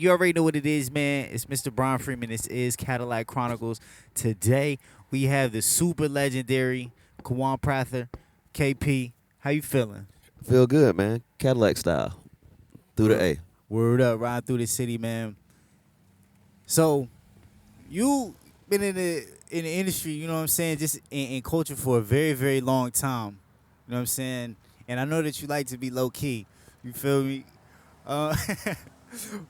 You already know what it is, man. It's Mr. Brian Freeman. This is Cadillac Chronicles. Today we have the super legendary Kawan Prather, KP. How you feeling? Feel good, man. Cadillac style. Through the Word, A. word up, riding through the city, man. So you been in the industry, you know what I'm saying, just in culture for a very, very long time. You know what I'm saying? And I know that you like to be low key. You feel me? Uh,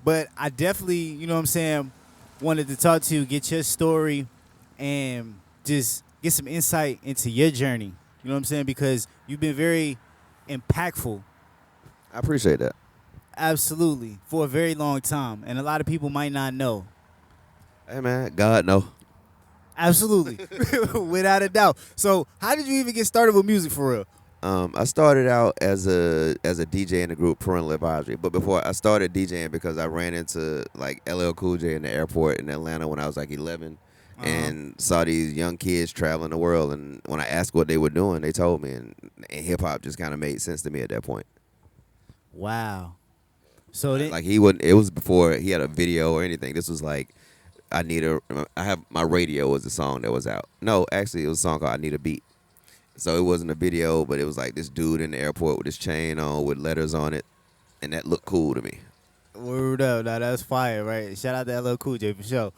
but I definitely, you know what I'm saying, wanted to talk to you, get your story, and just get some insight into your journey. You know what I'm saying? Because you've been very impactful, I appreciate that. absolutely, for a very long time. And a lot of people might not know. Hey, man. God, no. Absolutely. Without a doubt. So how did you even get started with music for real? I started out as a DJ in the group Parental Advisory, but before I started DJing because I ran into like LL Cool J in the airport in Atlanta when I was like 11, Uh-huh. and saw these young kids traveling the world. And when I asked what they were doing, they told me, and hip hop just kind of made sense to me at that point. Wow. So then Like he wouldn't. It was before he had a video or anything. This was like I need a. I have my radio was the song that was out. No, actually, it was a song called I Need a Beat. So it wasn't a video, but it was like this dude in the airport with his chain on with letters on it, and that looked cool to me. word up. Now that's fire, right? Shout out to LL Cool J for sure.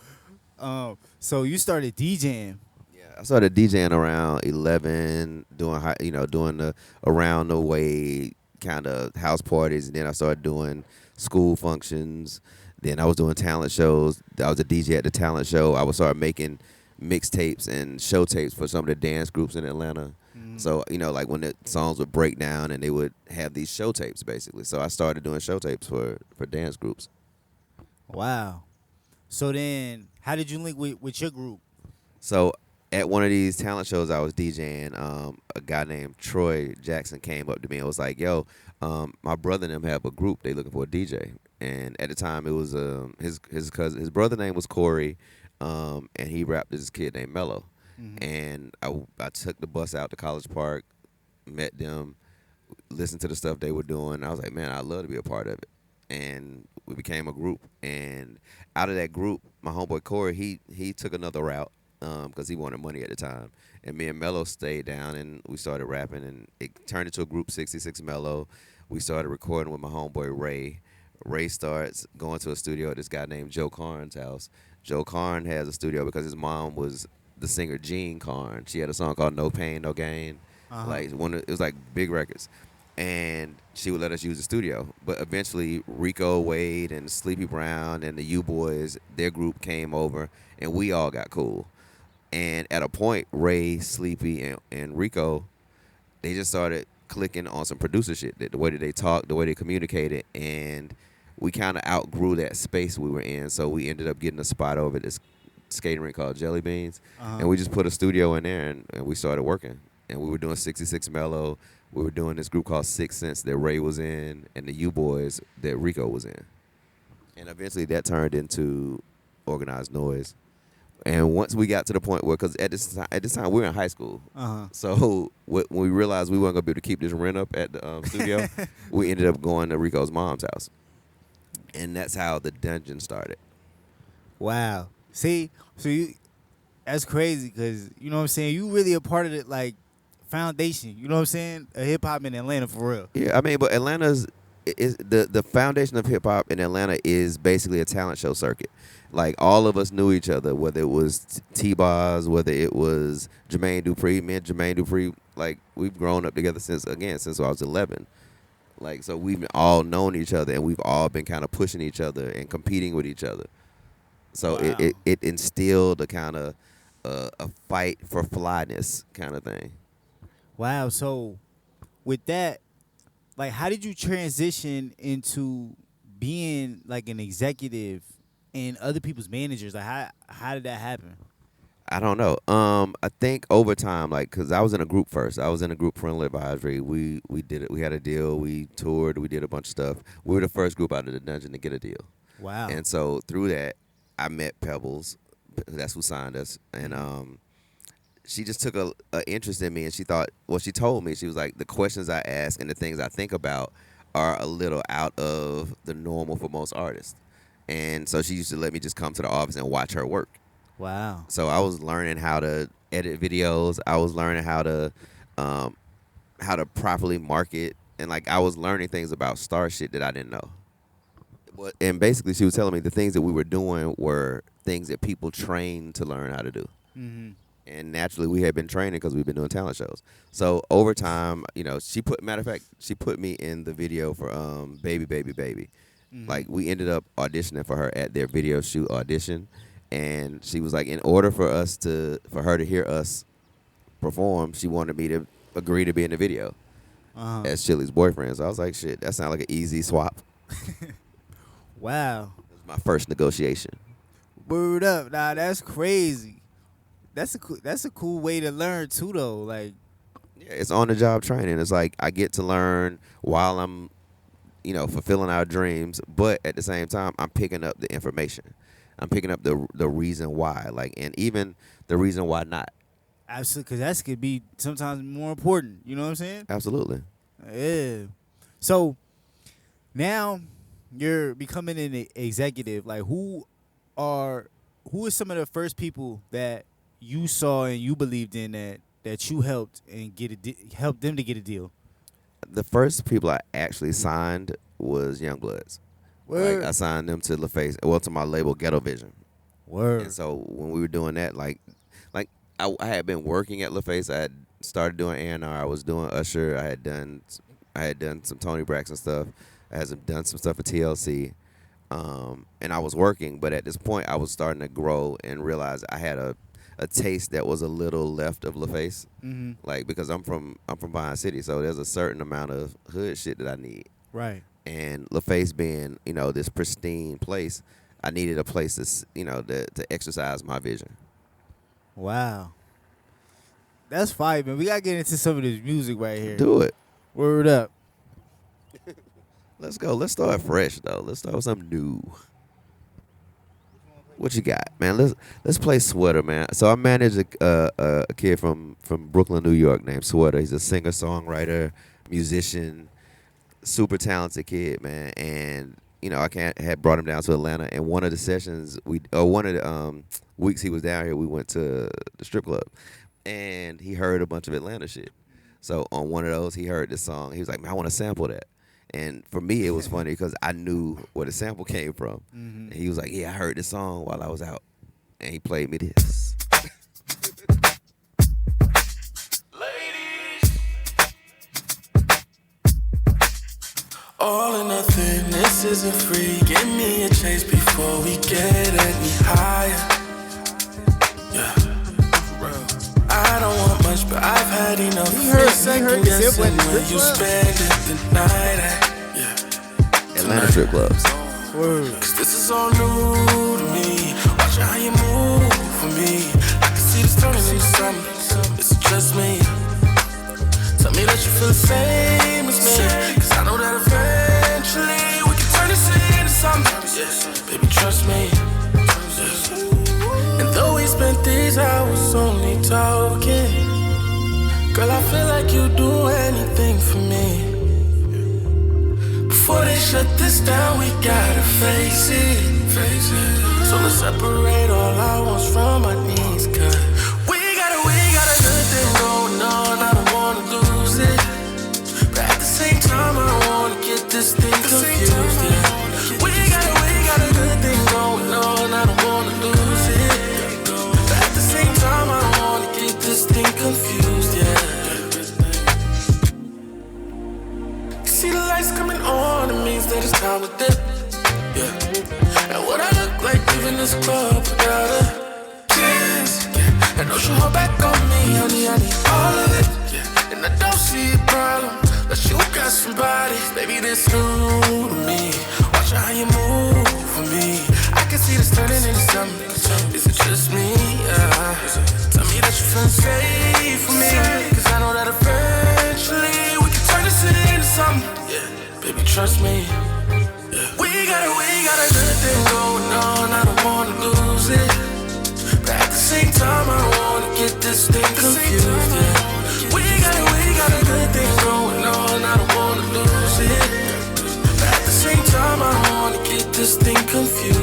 So you started DJing. Yeah, I started DJing around 11, doing the around the way kind of house parties, and then I started doing school functions. Then I was doing talent shows. I was a DJ at the talent show. I would start making mixtapes and show tapes for some of the dance groups in Atlanta. Mhm. So, like when the songs would break down and they would have these show tapes basically. So I started doing show tapes for dance groups. Wow. So then how did you link with your group? So at one of these talent shows I was DJing, a guy named Troy Jackson came up to me and was like, "Yo, my brother and them have a group. They looking for a DJ." And at the time, it was his cousin. His brother name was Corey, and he rapped with this kid named Mello. Mhm. And I took the bus out to College Park, met them, listened to the stuff they were doing. I was like, man, I'd love to be a part of it. And we became a group. And out of that group, my homeboy Corey, he took another route because he wanted money at the time. And me and Mello stayed down and we started rapping. And it turned into a group 66 Mello. We started recording with my homeboy Ray. Ray starts going to a studio at this guy named Joe Karn's house. Joe Karn has a studio because his mom was the singer Jean Karn. She had a song called No Pain, No Gain. Uh-huh. Like it was like big records, and she would let us use the studio. But eventually, Rico Wade and Sleepy Brown and the U Boys, their group came over, and we all got cool. And at a point, Ray, Sleepy, and Rico, they just started clicking on some producer shit. The way that they talked, the way they communicated, and we kind of outgrew that space we were in. So we ended up getting a spot over at this skating rink called Jelly Beans, Uh-huh. and we just put a studio in there, and we started working. And we were doing 66 Mellow. We were doing this group called Six Sense that Ray was in, and the U Boys that Rico was in. And eventually that turned into Organized Noise. And once we got to the point where, because at this time we were in high school, Uh-huh. so when we realized we weren't gonna be able to keep this rent up at the studio, we ended up going to Rico's mom's house, and that's how the dungeon started. Wow. See, so you that's crazy because you know what I'm saying. You really a part of it, like foundation. You know what I'm saying? A hip hop in Atlanta for real. Yeah, I mean, but Atlanta's is the foundation of hip hop in Atlanta is basically a talent show circuit. Like all of us knew each other, whether it was T-Boz, whether it was Jermaine Dupri. Me and Jermaine Dupri, like we've grown up together since I was 11. Like so, we've all known each other, and we've all been kind of pushing each other and competing with each other. So it Wow. it, it instilled a kind of a fight for flyness kind of thing. Wow. So with that, like, how did you transition into being like an executive and other people's managers? Like, how did that happen? I don't know. I think over time, like, cause I was in a group first. I was in a group Parental Advisory. We did it. We had a deal. We toured. We did a bunch of stuff. We were the first group out of the dungeon to get a deal. Wow. And so through that, I met Pebbles. That's who signed us. And Mhm. she just took a interest in me, and she thought. Well, she told me she was like the questions I ask and the things I think about are a little out of the normal for most artists. And so she used to let me just come to the office and watch her work. Wow. So I was learning how to edit videos. I was learning how to properly market, and like I was learning things about star shit that I didn't know. And basically, she was telling me the things that we were doing were things that people train to learn how to do. Mm-hmm. And naturally, we had been training because we've been doing talent shows. So over time, matter of fact, she put me in the video for Baby Baby Baby. Mm-hmm. Like we ended up auditioning for her at their video shoot audition, and she was like, in order for her to hear us perform, she wanted me to agree to be in the video as Chili's boyfriend. So I was like, shit, that sounds like an easy swap. Wow. That was my first negotiation. Word up. Nah, that's crazy. That's a cool way to learn too, though. Like, yeah, it's on the job training. It's like I get to learn while I'm, fulfilling our dreams, but at the same time, I'm picking up the information. I'm picking up the reason why, like, and even the reason why not. absolutely, because that could be sometimes more important. You know what I'm saying? Absolutely. Yeah. So now you're becoming an executive. Like, who are some of the first people that you saw and you believed in that you helped and helped them to get a deal? The first people I actually signed was Young Bloodz. Word. Like I signed them to to my label Ghetto Vision. Word. And so when we were doing that, like I had been working at LaFace. I had started doing A&R. I was doing Usher. I had done some Tony Braxton stuff. I had done some stuff for TLC. And I was working, but at this point I was starting to grow and realize I had a taste that was a little left of LaFace. Mm-hmm. Like, because I'm from Vine City, so there's a certain amount of hood shit that I need. Right. And LaFace being, this pristine place, I needed a place to exercise my vision. Wow. That's fire, man. We gotta get into some of this music right here. Do it. Word up. Let's go. Let's start fresh though. Let's start with something new. What you got, man? Let's play Sweater, man. So I manage a kid from Brooklyn, New York named Sweater. He's a singer, songwriter, musician, super talented kid, man. And I had brought him down to Atlanta. And one of the sessions one of the weeks he was down here, we went to the strip club, and he heard a bunch of Atlanta shit. So on one of those, he heard this song. He was like, "Man, I want to sample that." And for me, it was funny because I knew where the sample came from. Mm-hmm. And he was like, "Yeah, I heard this song while I was out." And he played me this. Ladies, all or nothing, this isn't free. Give me a chase before we get any higher. Yeah. I don't want much, but I've had enough. You heard guessing where you spend it the night at. Yeah. Atlanta strip clubs. Word. Cause this is all new to me. Watch how you move for me. I can see this turning into something. It's just me. Tell me that you feel the same as me. Cause I know that eventually we can turn this into something. Yeah. Baby, trust me. And though we spent these hours only talking, girl, I feel like you do anything for me. Before they shut this down, we gotta face it. So let's separate all our wants from our needs, cause we got a good thing going on. I don't wanna lose it, but at the same time, I don't wanna get this thing confused. Yeah. We got a good thing going on. I don't wanna lose it, but at the same time, I don't wanna get this thing confused. Yeah. See the lights coming on, it means that it's time to dip. Yeah. And what I look like leaving this club without a kiss. Yeah. And don't you hold back on me, honey, I need all of it. Yeah. And I don't see a problem, unless you got somebody. Baby, this new to me. Watch how you move for me. I can see this turning into something. Is it just me? Tell me that you feel safe for me. Cause I know that eventually we can turn this into something. Yeah, baby, trust me. Yeah. We got a good thing going on. I don't wanna lose it, but at the same time, I don't wanna get this thing confused. Yeah. We got a good thing going on. I don't wanna lose it, but at the same time, I don't wanna get this thing confused.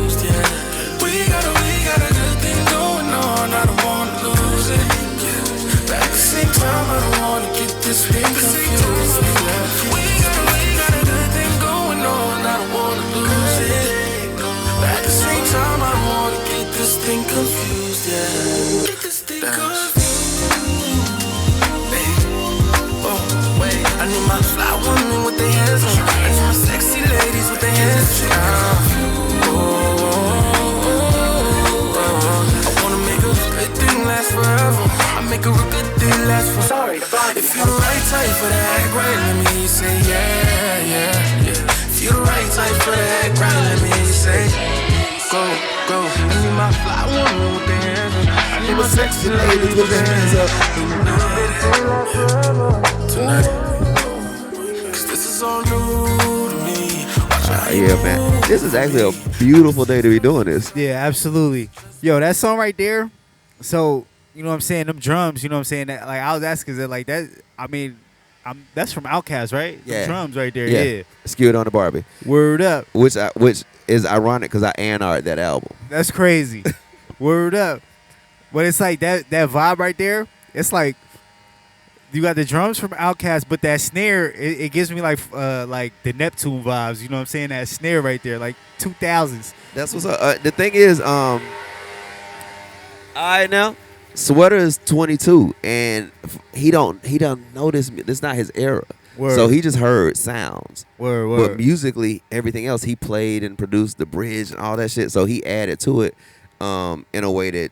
say yeah, yeah, yeah. If you the right type for that grind, let me say go, go. I need my fly woman with the hands up. I need my sexy ladies with their hands up. Tonight, cause this is all new to me. Yeah, man. This is actually a beautiful day to be doing this. Yeah, absolutely. Yo, that song right there. So, you know what I'm saying? Them drums, you know what I'm saying? That, like, I was asking, is it like that? I mean, that's from Outkast, right? Yeah. The drums right there. Yeah. Skewered on the Barbie. Word up. Which is ironic because I A&R'd that album. That's crazy. Word up. But it's like that vibe right there. It's like you got the drums from Outkast, but that snare, it gives me like the Neptune vibes. You know what I'm saying? That snare right there, like 2000s. That's what's up. The thing is, all right now, Sweater is 22, and he don't know this. This is not his era. Word. So he just heard sounds. Word. But musically, everything else, he played and produced the bridge and all that shit. So he added to it in a way that,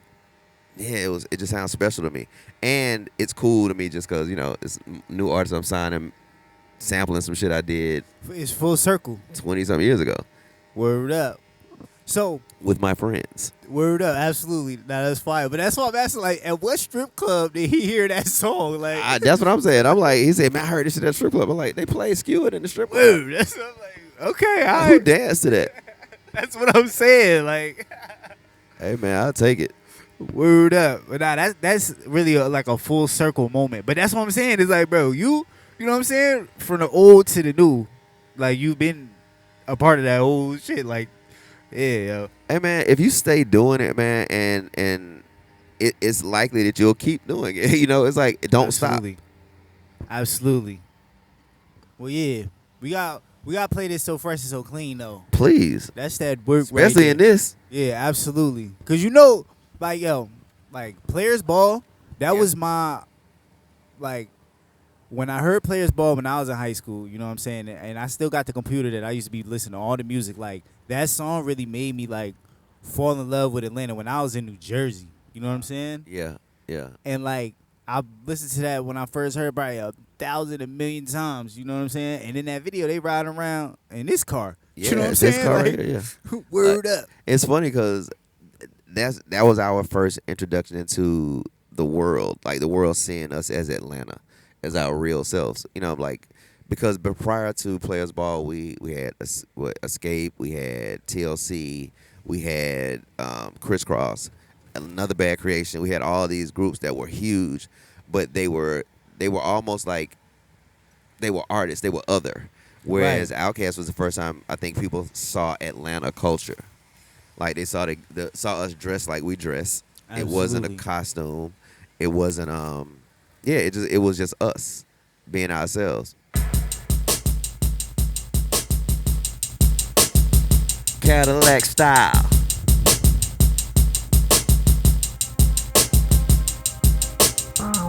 yeah, it just sounds special to me. And it's cool to me just because, you know, it's new artists I'm signing, sampling some shit I did. It's full circle. 20-something years ago. Word up. So with my friends. Word up, absolutely. Now that's fire. But that's why I'm asking, like, at what strip club did he hear that song? Like, That's what I'm saying. I'm like, he said, man, I heard this shit at the strip club. I'm like, they play Skewered in the strip club. Dude, that's what I'm like, okay, all right. Who danced to that? That's what I'm saying. Like, hey man, I'll take it. Word up. But nah, that's really like a full circle moment. But that's what I'm saying. It's like, bro, you know what I'm saying? From the old to the new, like, you've been a part of that old shit. Like, yeah, yo. Hey man, if you stay doing it, man, and it's likely that you'll keep doing it. You know, it's like, don't Absolutely. stop. Absolutely. Well, yeah, we got to play this So Fresh and So Clean though. Please. That's that work, especially right in this. Yeah, absolutely. Cause you know, like, yo, like Players Ball, that was my, like, when I heard Players Ball when I was in high school, you know what I'm saying? And I still got the computer that I used to be listening to all the music. Like, that song really made me, like, fall in love with Atlanta when I was in New Jersey. You know what I'm saying? Yeah, yeah. And, like, I listened to that when I first heard probably 1,000, 1,000,000 times. You know what I'm saying? And in that video, they riding around in this car. Yeah, you know what I'm this saying? car Like, here, yeah. Word up. It's funny because that was our first introduction into the world, like the world seeing us as Atlanta, as our real selves. You know, like, because prior to Players Ball, we had Escape, we had TLC, we had Crisscross, Another Bad Creation. We had all these groups that were huge, but they were almost like they were artists. They were other. Whereas Outkast was the first time I think people saw Atlanta culture. Like, they saw saw us dressed like we dress. Absolutely. It wasn't a costume. It wasn't it was just us being ourselves. Cadillac style.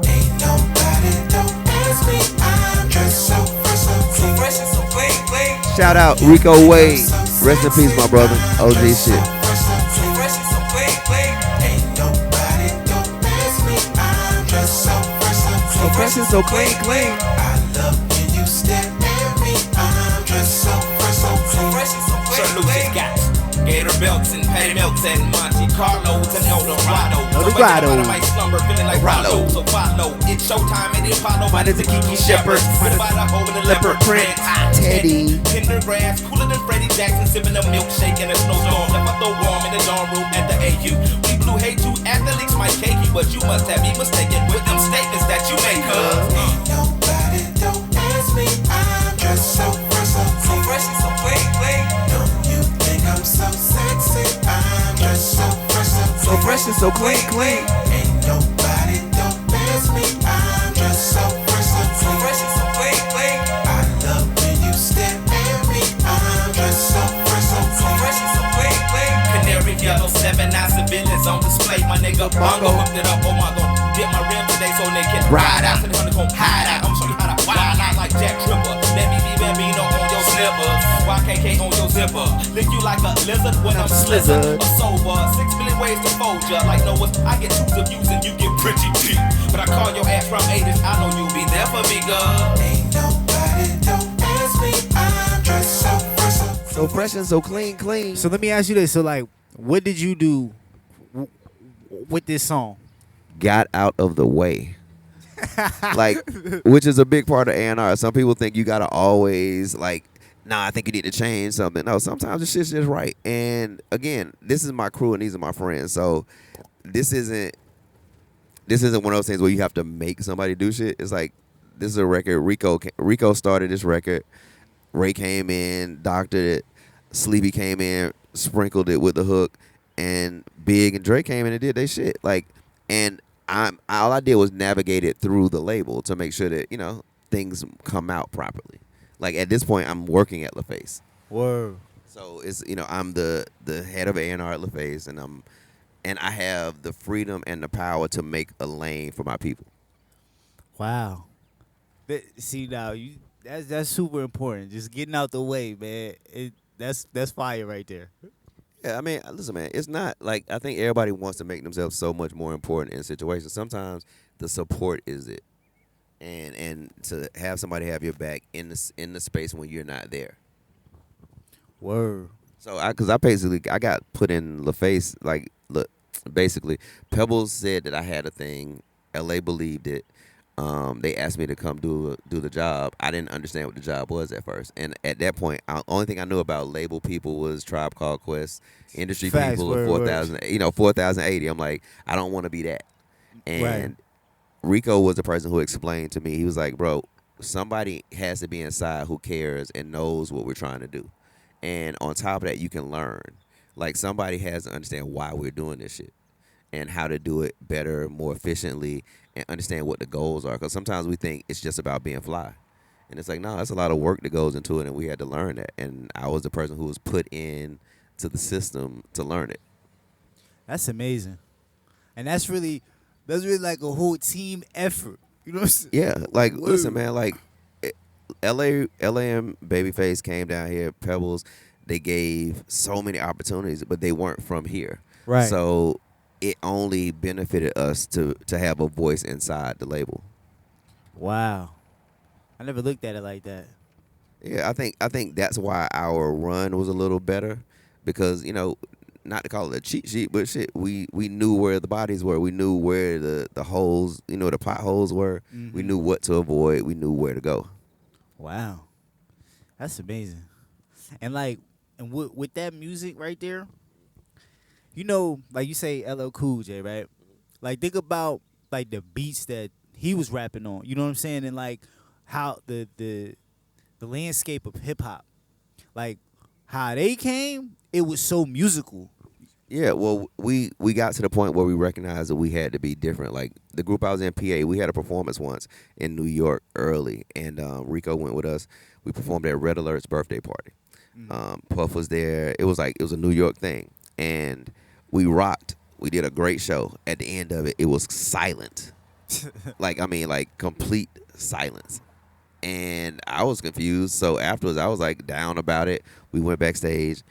Ain't nobody don't ask me. I'm just so fresh and so clean. Shout out Rico Wade. Rest in peace, my brother. OG shit. So fresh and so clean. I love when you stare at me. I'm just so fresh and so clean. Gator belts and patty melts and Monte Carlos and Eldorado. Might slumber feeling like Rollo. So follow. It's showtime and Apollo. Mine is a Kiki Shepherd. By the hole in the leopard print. Teddy. Tender grass, cooler than Freddie Jackson, sipping a milkshake in a snowstorm. Left out the warm in the dorm room at the AU. We blew hate you athletes might cake you, but you must have me mistaken with them statements that you make. Ain't nobody don't ask me. I'm just so fresh and so clean. Don't you think I'm so sexy? I'm just so fresh and so clean. Ain't nobody don't ask me. I'm just so fresh and so clean. I love when you stare at me. I'm just so fresh and so clean. Canary yellow 7 9 civilians on display. My nigga Bongo hooked it up. Oh my god, get my rim today so they can ride out to the honeycomb hide out. I'm show you how to wild out like Jack Tripper. Let me be Bambino on your slippers. YKK on your zipper. Lick you like a lizard when I'm slizzard. Or sober. 6 million ways to fold ya. Like Noah's, I get twos of views and you get pretty cheap. But I call your ass from 80s. I know you'll be there for me, girl. Ain't nobody don't So fresh and so clean. So let me ask you this. So like, what did you do with this song? Got out of the way. Like, which is a big part of A&R. Some people think you gotta always like, nah, I think you need to change something. No, sometimes the shit's just right. And again, this is my crew and these are my friends. So this isn't one of those things where you have to make somebody do shit. It's like, this is a record. Rico started this record. Ray came in, doctored it. Sleepy came in, sprinkled it with the hook, and Big and Dre came in and did they shit. Like, and all I did was navigate it through the label to make sure that things come out properly. Like at this point, I'm working at LaFace. Word. So it's I'm the head of A&R at LaFace, and I have the freedom and the power to make a lane for my people. Wow. See now, that's super important. Just getting out the way, man. That's fire right there. Yeah, I mean, listen, man. It's not like I think everybody wants to make themselves so much more important in situations. Sometimes the support is it, and to have somebody have your back in the space when you're not there. Word. So I got put in LaFace. Like, look, basically, Pebbles said that I had a thing. LA believed it. They asked me to come do the job. I didn't understand what the job was at first, and at that point, only thing I knew about label people was Tribe Called Quest, industry Facts, people, word, 4080. I'm like, I don't want to be that. And right. Rico was the person who explained to me. He was like, bro, somebody has to be inside who cares and knows what we're trying to do, and on top of that, you can learn. Like, somebody has to understand why we're doing this shit and how to do it better, more efficiently, and understand what the goals are. Because sometimes we think it's just about being fly. And it's like, no, that's a lot of work that goes into it, and we had to learn that. And I was the person who was put in to the system to learn it. That's amazing. And that's really like a whole team effort. You know what I'm saying? Yeah, like, listen, man, like, LA and Babyface came down here, Pebbles, they gave so many opportunities, but they weren't from here. Right. So it only benefited us to have a voice inside the label. Wow. I never looked at it like that. Yeah, I think that's why our run was a little better because, not to call it a cheat sheet, but shit, we knew where the bodies were. We knew where the holes, the potholes were. Mm-hmm. We knew what to avoid. We knew where to go. Wow. That's amazing. And like, and with that music right there, like you say LL Cool J, right? Like, think about like the beats that he was rapping on. You know what I'm saying? And like how the landscape of hip hop, like how they came, it was so musical. Yeah, well, we got to the point where we recognized that we had to be different. Like, the group I was in, PA, we had a performance once in New York early, and Rico went with us. We performed at Red Alert's birthday party. Mm-hmm. Puff was there. It was a New York thing, and we rocked. We did a great show. At the end of it, it was silent. like complete silence. And I was confused. So afterwards, I was like down about it. We went backstage,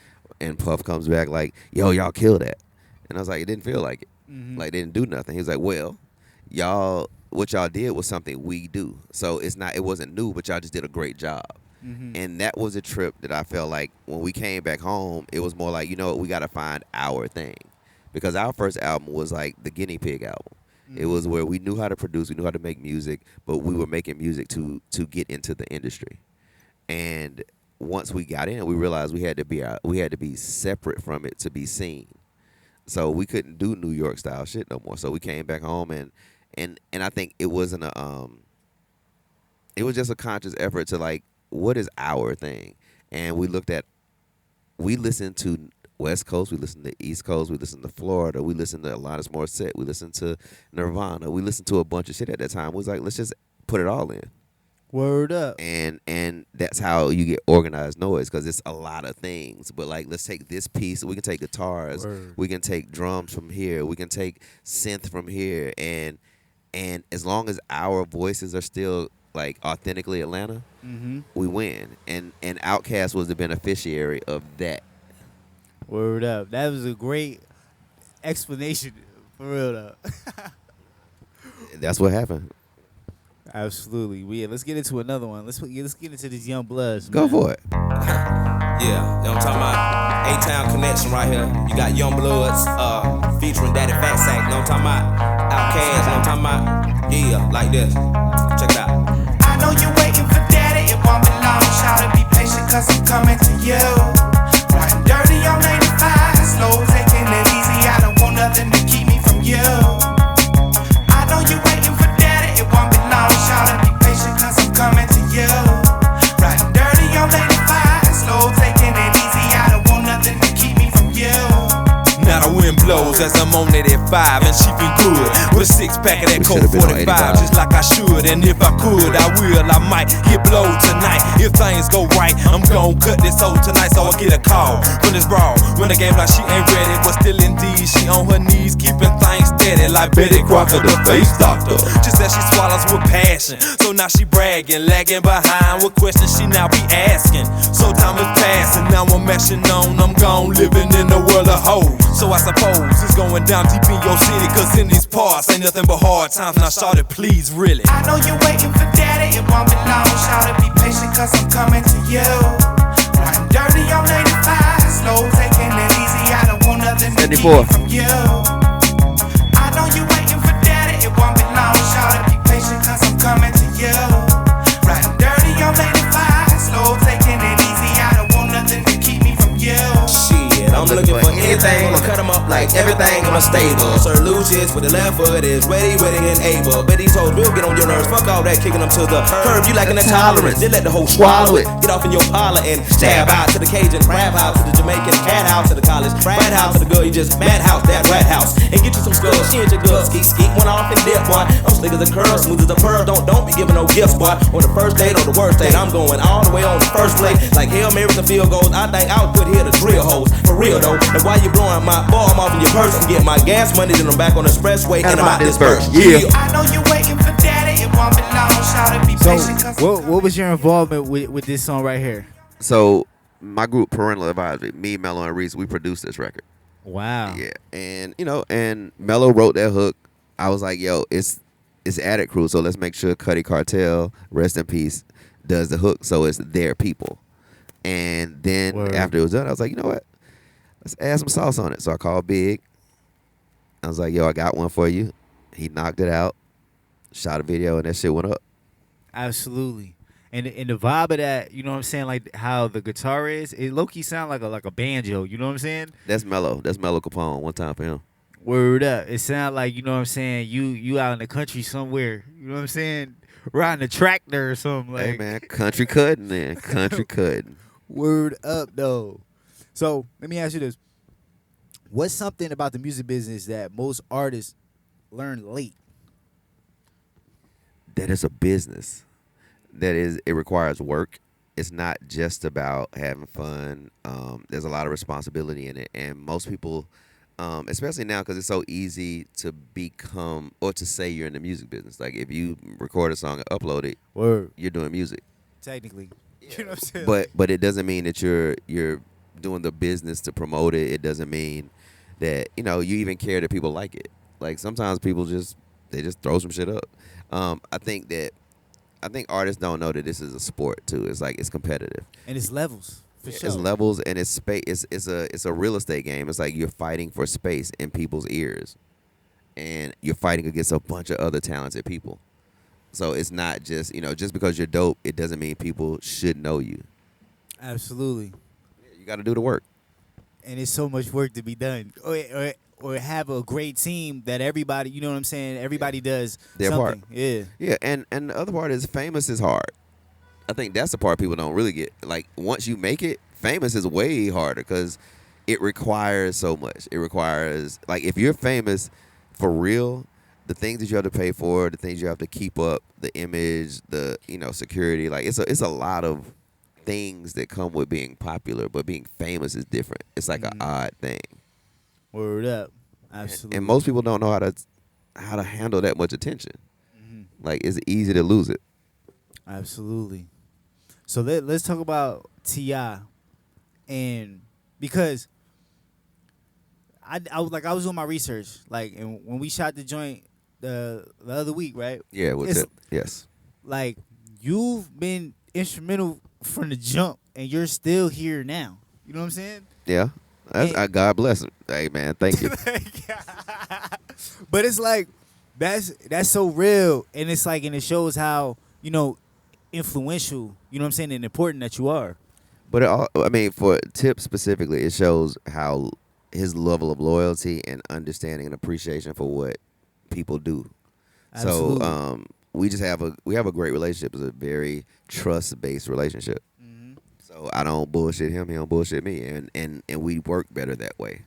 and Puff comes back like, yo, y'all killed that. And I was like, it didn't feel like it. Mm-hmm. Like, didn't do nothing. He was like, well, what y'all did was something we do. So it wasn't new, but y'all just did a great job. Mm-hmm. And that was a trip that I felt like when we came back home, it was more like, we got to find our thing. Because our first album was like the guinea pig album. Mm-hmm. It was where we knew how to produce, we knew how to make music, but we were making music to get into the industry. And once we got in, we realized we had to be separate from it to be seen. So we couldn't do New York style shit no more. So we came back home, and I think it wasn't it was just a conscious effort to like, what is our thing? And we listened to West Coast, we listened to East Coast, we listened to Florida, we listened to Alanis Morissette, we listened to Nirvana, we listened to a bunch of shit at that time. We was like, let's just put it all in. Word up. And that's how you get organized noise, because it's a lot of things. But like, let's take this piece. We can take guitars. Word. We can take drums from here. We can take synth from here. And as long as our voices are still like authentically Atlanta, mm-hmm. we win. And Outkast was the beneficiary of that. Word up. That was a great explanation, for real though. That's what happened. Absolutely. Let's get into another one. Let's get into these Young Bloodz. Go for it. Yeah, you know what I'm talking about? A-Town connection right here. You got Young Bloodz featuring Daddy Fat Sack, you know what I'm talking about? Outkast, you know what I'm talking about? Yeah, like this. Check it out. I know you're waiting for daddy, it won't be long. Shout it, be patient, cause I'm coming to you. Riding dirty on 95, slow, taking it easy. I don't want nothing to keep me from you. I know you're waiting for daddy, it won't be long. Shout it, be patient, cause I'm coming to you. Riding dirty on 95, slow, taking it easy. I don't want nothing to keep me from you. Now the wind blows as I'm on it at 5, and she been good with a 6-pack of that Colt 45, just like I should. And if I could, I will. I might get blowed tonight. If things go right, I'm gon' cut this hoe tonight, so I get a call from this bra. When the game like she ain't ready, but still indeed she on her knees, keeping things steady like Betty Crocker, the face doctor. Just as she swallows with passion, so now she bragging, lagging behind with questions she now be asking. So time is passing, now I'm mashing on. I'm gone living in the world of hoes. So I suppose it's going down deep in your city, cause in these parts ain't nothing but hard times. Now shout it, please, really. I know you're waiting for daddy, it won't be long. Shout it, be patient, cause I'm coming to you. Riding dirty on 85, slow, taking it easy. I don't want nothing to keep me from you. I know you're waiting for daddy, it won't be long. Shout it, be patient, cause I'm coming to you. Riding dirty on 85, slow, taking it easy. I don't want nothing to keep me from you. Shit, I'm looking for anything, I'ma cut them up like everything in my stable. Sir Lucius with the left foot is ready and able. But these hoes will get on your nerves, fuck all that kicking them to the curb. You lacking that tolerance, just let the hoe swallow it. Get off in your parlor and stab out to the Cajun rap house, to the Jamaican cat house, to the college frat house, to the girl you just madhouse, that rat house. And get you some skulls, she ain't your girl, skeet one off and dip, boy. I'm slick as a curl, smooth as a pearl, don't be giving no gifts, boy. On the first date or the worst date, I'm going all the way on the first plate. Like Hail Marys and field goals, I think I'll put here to drill hoes. For real though, and while you blowing my ball, I'm off in your purse. I'm getting my gas money, then I'm back on the expressway, and I'm out this verse. Yeah. I know you're waiting for daddy, it won't be long. Shout it, be patient, cause What was your involvement with this song right here? So my group, Parental Advisory, me, Mello, and Reese, we produced this record. Wow. Yeah, and and Mello wrote that hook. I was like, yo, it's Attic Crew, so let's make sure Cuddy Cartel, rest in peace, does the hook, so it's their people. And then after it was done, I was like, you know what? Let's add some sauce on it. So I called Big. I was like, yo, I got one for you. He knocked it out, shot a video, and that shit went up. Absolutely. And the vibe of that, you know what I'm saying, like how the guitar is, it low-key sound like a banjo, you know what I'm saying? That's Mello. That's Mello Capone. One time for him. Word up. It sound like, you know what I'm saying, you out in the country somewhere, you know what I'm saying, riding a tractor or something. Like. Hey, man, country cutting, man. Country cutting. Word up, though. So, let me ask you this. What's something about the music business that most artists learn late? That is a business. It requires work. It's not just about having fun. There's a lot of responsibility in it. And most people, especially now because it's so easy to become or to say you're in the music business. Like if you record a song and upload it, you're doing music. Technically. You know what I'm saying? But it doesn't mean that you're doing the business to promote it. It doesn't mean that, you even care that people like it. Like sometimes people just throw some shit up. I think artists don't know that this is a sport too. It's like it's competitive. And it's levels. For sure. It's levels and it's space. It's a real estate game. It's like you're fighting for space in people's ears. And you're fighting against a bunch of other talented people. So it's not just, just because you're dope, it doesn't mean people should know you. Absolutely. You got to do the work. And it's so much work to be done. Or have a great team that everybody, you know what I'm saying, everybody does their something. part. Yeah. Yeah, and the other part is famous is hard. I think that's the part people don't really get. Like, once you make it, famous is way harder because it requires so much. It requires, like, if you're famous for real, the things that you have to pay for, the things you have to keep up, the image, the, security, like, it's a lot of things that come with being popular, but being famous is different. It's like an odd thing. Word up. Absolutely. And most people don't know how to handle that much attention. Mm-hmm. Like, it's easy to lose it. Absolutely. So let's talk about T.I. And because I was doing my research, like, and when we shot the joint the other week, right? Yeah, yes. Like, you've been instrumental from the jump and you're still here now. You know what I'm saying? Yeah. God bless him. Hey, man, thank you. But it's like that's so real, and it's like, and it shows how, you know, influential, you know what I'm saying, and important that you are. But I mean, for Tip specifically, it shows how his level of loyalty and understanding and appreciation for what people do. Absolutely. So we have a great relationship. It's a very trust-based relationship. Mm-hmm. So I don't bullshit him, he don't bullshit me, and we work better that way.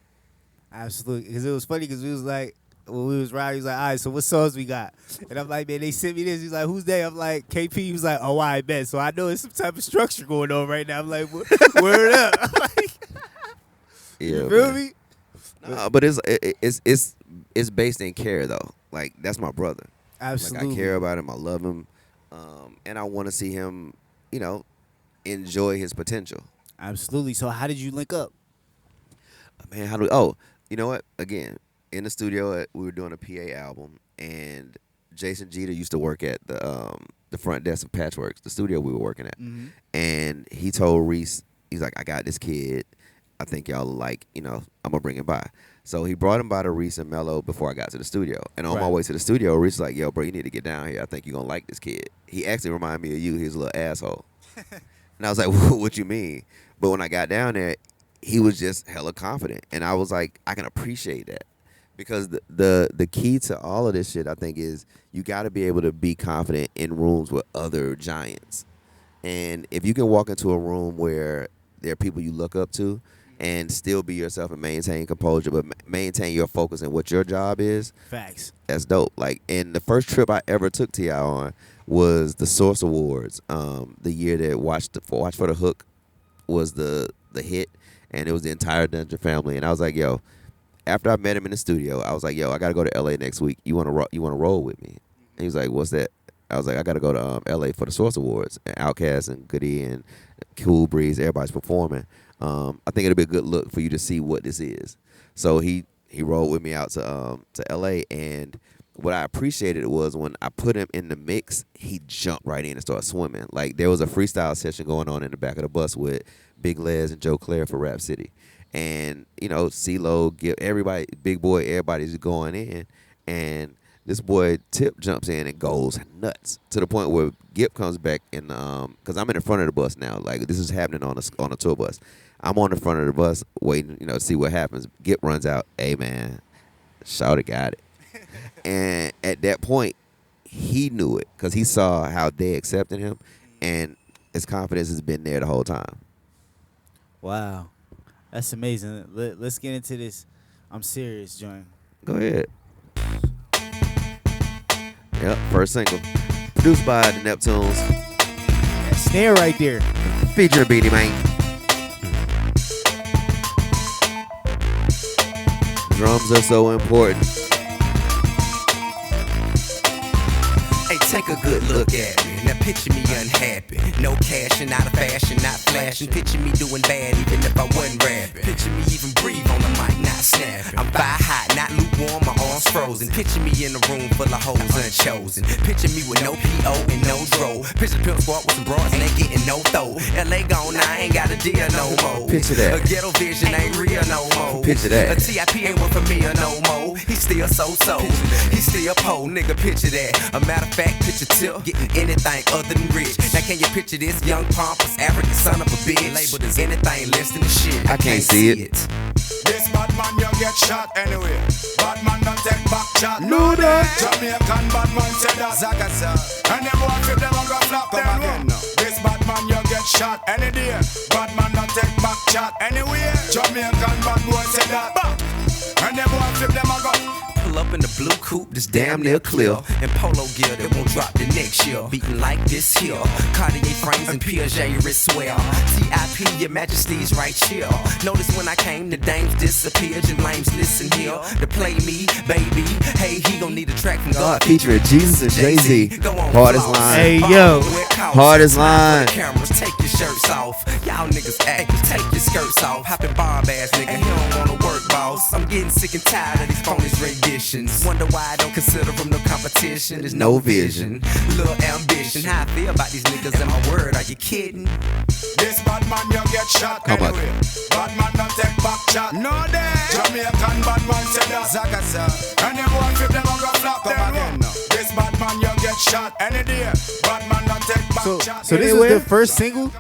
Absolutely, because it was funny because we was like, when we was riding, he was like, all right, so what songs we got? And I'm like, man, they sent me this. He's like, who's they? I'm like, KP. He was like, oh, I bet. So I know there's some type of structure going on right now. I'm like, word up. I'm like, you feel me? No, but it's based in care though. Like, that's my brother. Absolutely. Like, I care about him. I love him, and I want to see him, you know, enjoy his potential. Absolutely. So how did you link up? Man, how do we? Oh, you know what? Again, in the studio, we were doing a PA album, and Jason Jeter used to work at the front desk of Patchworks, the studio we were working at. Mm-hmm. And he told Reese, he's like, I got this kid. I think y'all like, you know, I'm going to bring him by. So he brought him by to Reese and Mello before I got to the studio. And on my way to the studio, Reese was like, yo, bro, you need to get down here. I think you're going to like this kid. He actually reminded me of you. He was a little asshole. And I was like, what you mean? But when I got down there, he was just hella confident. And I was like, I can appreciate that. Because the key to all of this shit, I think, is you got to be able to be confident in rooms with other giants. And if you can walk into a room where there are people you look up to and still be yourself and maintain composure, but maintain your focus and what your job is. Facts. That's dope. Like, and the first trip I ever took T.I. on was the Source Awards, the year that Watch for the Hook was the hit, and it was the entire Dungeon family. And I was like, yo, after I met him in the studio, I was like, yo, I got to go to L.A. next week. You want to roll with me? And he was like, what's that? I was like, I got to go to L.A. for the Source Awards. And Outkast and Goody and Cool Breeze, everybody's performing. I think it'll be a good look for you to see what this is. So he rolled with me out to L.A., and what I appreciated was when I put him in the mix, he jumped right in and started swimming. Like, there was a freestyle session going on in the back of the bus with Big Les and Joe Claire for Rap City. And, you know, CeeLo, everybody, Big Boy, everybody's going in. And this boy Tip jumps in and goes nuts to the point where Gip comes back and because I'm in the front of the bus now. Like, this is happening on a tour bus. I'm on the front of the bus waiting, you know, to see what happens. Gip runs out. Hey, man, Shawty got it. And at that point, he knew it because he saw how they accepted him, and his confidence has been there the whole time. Wow. That's amazing. Let's get into this I'm Serious joint. Go ahead. Yep, first single. Produced by the Neptunes. That snare right there. Feature Beatty, man. Drums are so important. Hey, take a good look at me. Now picture me unhappy. No cash and out of fashion, not flashing. Picture me doing bad even if I wasn't rapping. Picture me even breathe on the mic, not snapping. I'm fire hot, not lukewarm, my arms frozen. Picture me in a room full of hoes unchosen. Picture me with no P.O. and no dro. Picture Pimp Squad with some bras and they getting no throw. L.A. gone, I ain't got a deal no more. Picture that. A ghetto vision ain't real no more. Picture that. A T.I.P. ain't one for me or no more. He still so. He still po, nigga, picture that. A matter of fact, picture Tip getting anything other than rich. Now can you picture this young pompous African son of a bitch? Labeled as anything less than the shit. I can't see it. This bad man you get shot anyway. Bad man don't take back chat. No that. Jamaican bad man say that. Zagaza. And them boy flip them and go flap them again now. This bad man you get shot any day. Bad man don't take back chat anyway. Jamaican bad boy say that. And them boy flip them and go. Pull up in the blue coupe, this damn near clear. And polo gear that won't drop the next year. Beating like this here. Cartier frames and Piaget wrist wear. T.I.P. your majesty's right here. Notice when I came, the dames disappeared. Your lames listen here. To play me, baby. Hey, he gon' need a track from God. Featuring Jesus and Jay-Z. Hardest line. Hey, yo. Hardest line. Cameras, take your shirts off. Y'all niggas act, take your skirts off. Hopping bomb ass nigga, he don't wanna work ball. boss. I'm getting sick and tired of these phony renditions. Wonder why I don't consider them no competition. There's no vision, little ambition. How I feel about these niggas and my word, are you kidding? This bad man, you get shot Come on. anyway. Bad man don't take back chat. No day. Jamaican bad man say that. Zakasa. And them one flip them and go flop. Come again now. This bad man, you get shot any day. Bad man don't take back chat. So this was their first single?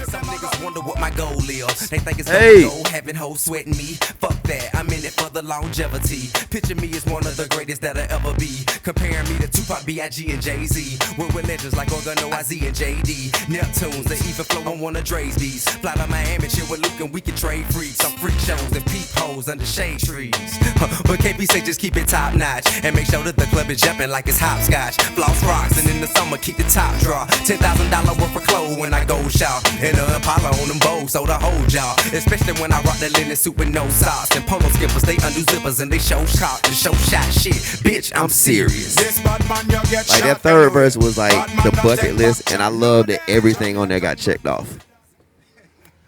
Some niggas wonder what my goal is. They think it's Hey. gonna go having hoes sweating me. Fuck that, I'm in it for the longevity. Picture me as one of the greatest that'll ever be. Comparing me to Tupac, B.I.G. and Jay-Z. We're with legends like Organo, IZ and J.D. Neptunes, they even flow on one of Dre's beats. Fly to Miami, chill with Luke and we can trade freaks. Some freak shows and peep holes under shade trees. But KP say just keep it top notch. And make sure that the club is jumping like it's hopscotch. Floss rocks and in the summer keep the top draw. $10,000 worth of clothes when I go shop. And the Impala on them bows, so the whole job. Especially when I rock the linen suit with no socks. And polo skippers, they undo zippers and they show cock and show shot shit. Bitch, I'm serious. This bad man, you get Like shot that third anyway. verse was like Bad man the don't bucket take list, back and I chat. love that everything on there got checked off.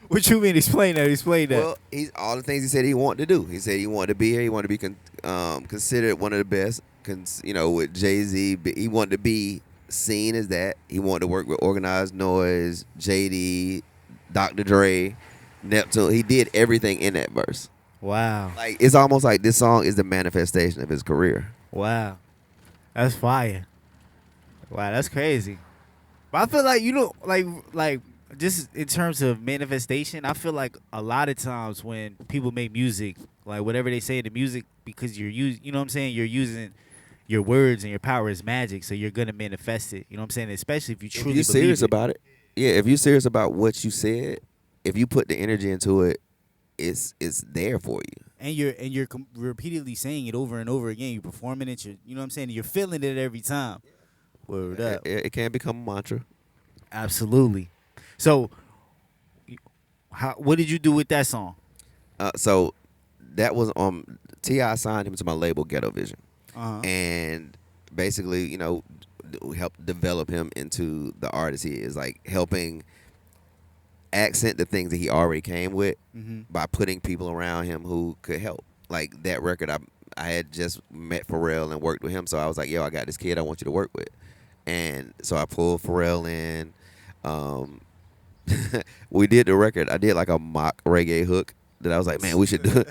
What you mean? Explain that. Explain that. Well, he's all the things he said he wanted to do. He said he wanted to be here. He wanted to be considered one of the best. With Jay-Z, he wanted to be seen as that. He wanted to work with Organized Noise, JD, Dr. Dre, Neptune. He did everything in that verse. Wow. Like it's almost like this song is the manifestation of his career. Wow. That's fire. Wow, that's crazy. But I feel like, like just in terms of manifestation, I feel like a lot of times when people make music, like whatever they say in the music, because you're you know what I'm saying, you're using your words and your power is magic, so you're gonna manifest it. You know what I'm saying? Especially if you truly If you're believe serious it. about it, yeah. If you're serious about what you said, if you put the energy into it, it's there for you. And you're repeatedly saying it over and over again. You're performing it. You know what I'm saying? You're feeling it every time. Word up. It can become a mantra. Absolutely. So, what did you do with that song? So that was T.I. signed him to my label Ghetto Vision, and basically, helped develop him into the artist he is. Like helping accent the things that he already came with by putting people around him who could help. Like that record, I had just met Pharrell and worked with him, so I was like, yo, I got this kid I want you to work with. And so I pulled Pharrell in. We did the record. I did like a mock reggae hook that I was like, man, we should do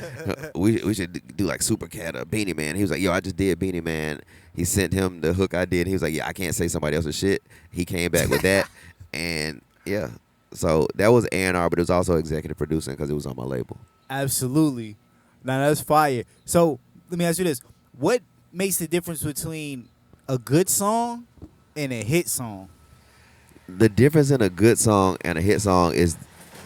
we should do like Super Cat or Beanie Man. He was like, yo, I just did Beanie Man. He sent him the hook I did. He was like, yeah, I can't say somebody else's shit. He came back with that. And yeah. So that was A&R, but it was also executive producing because it was on my label. Absolutely. Now that's fire. So let me ask you this: what makes the difference between a good song and a hit song? The difference in a good song and a hit song is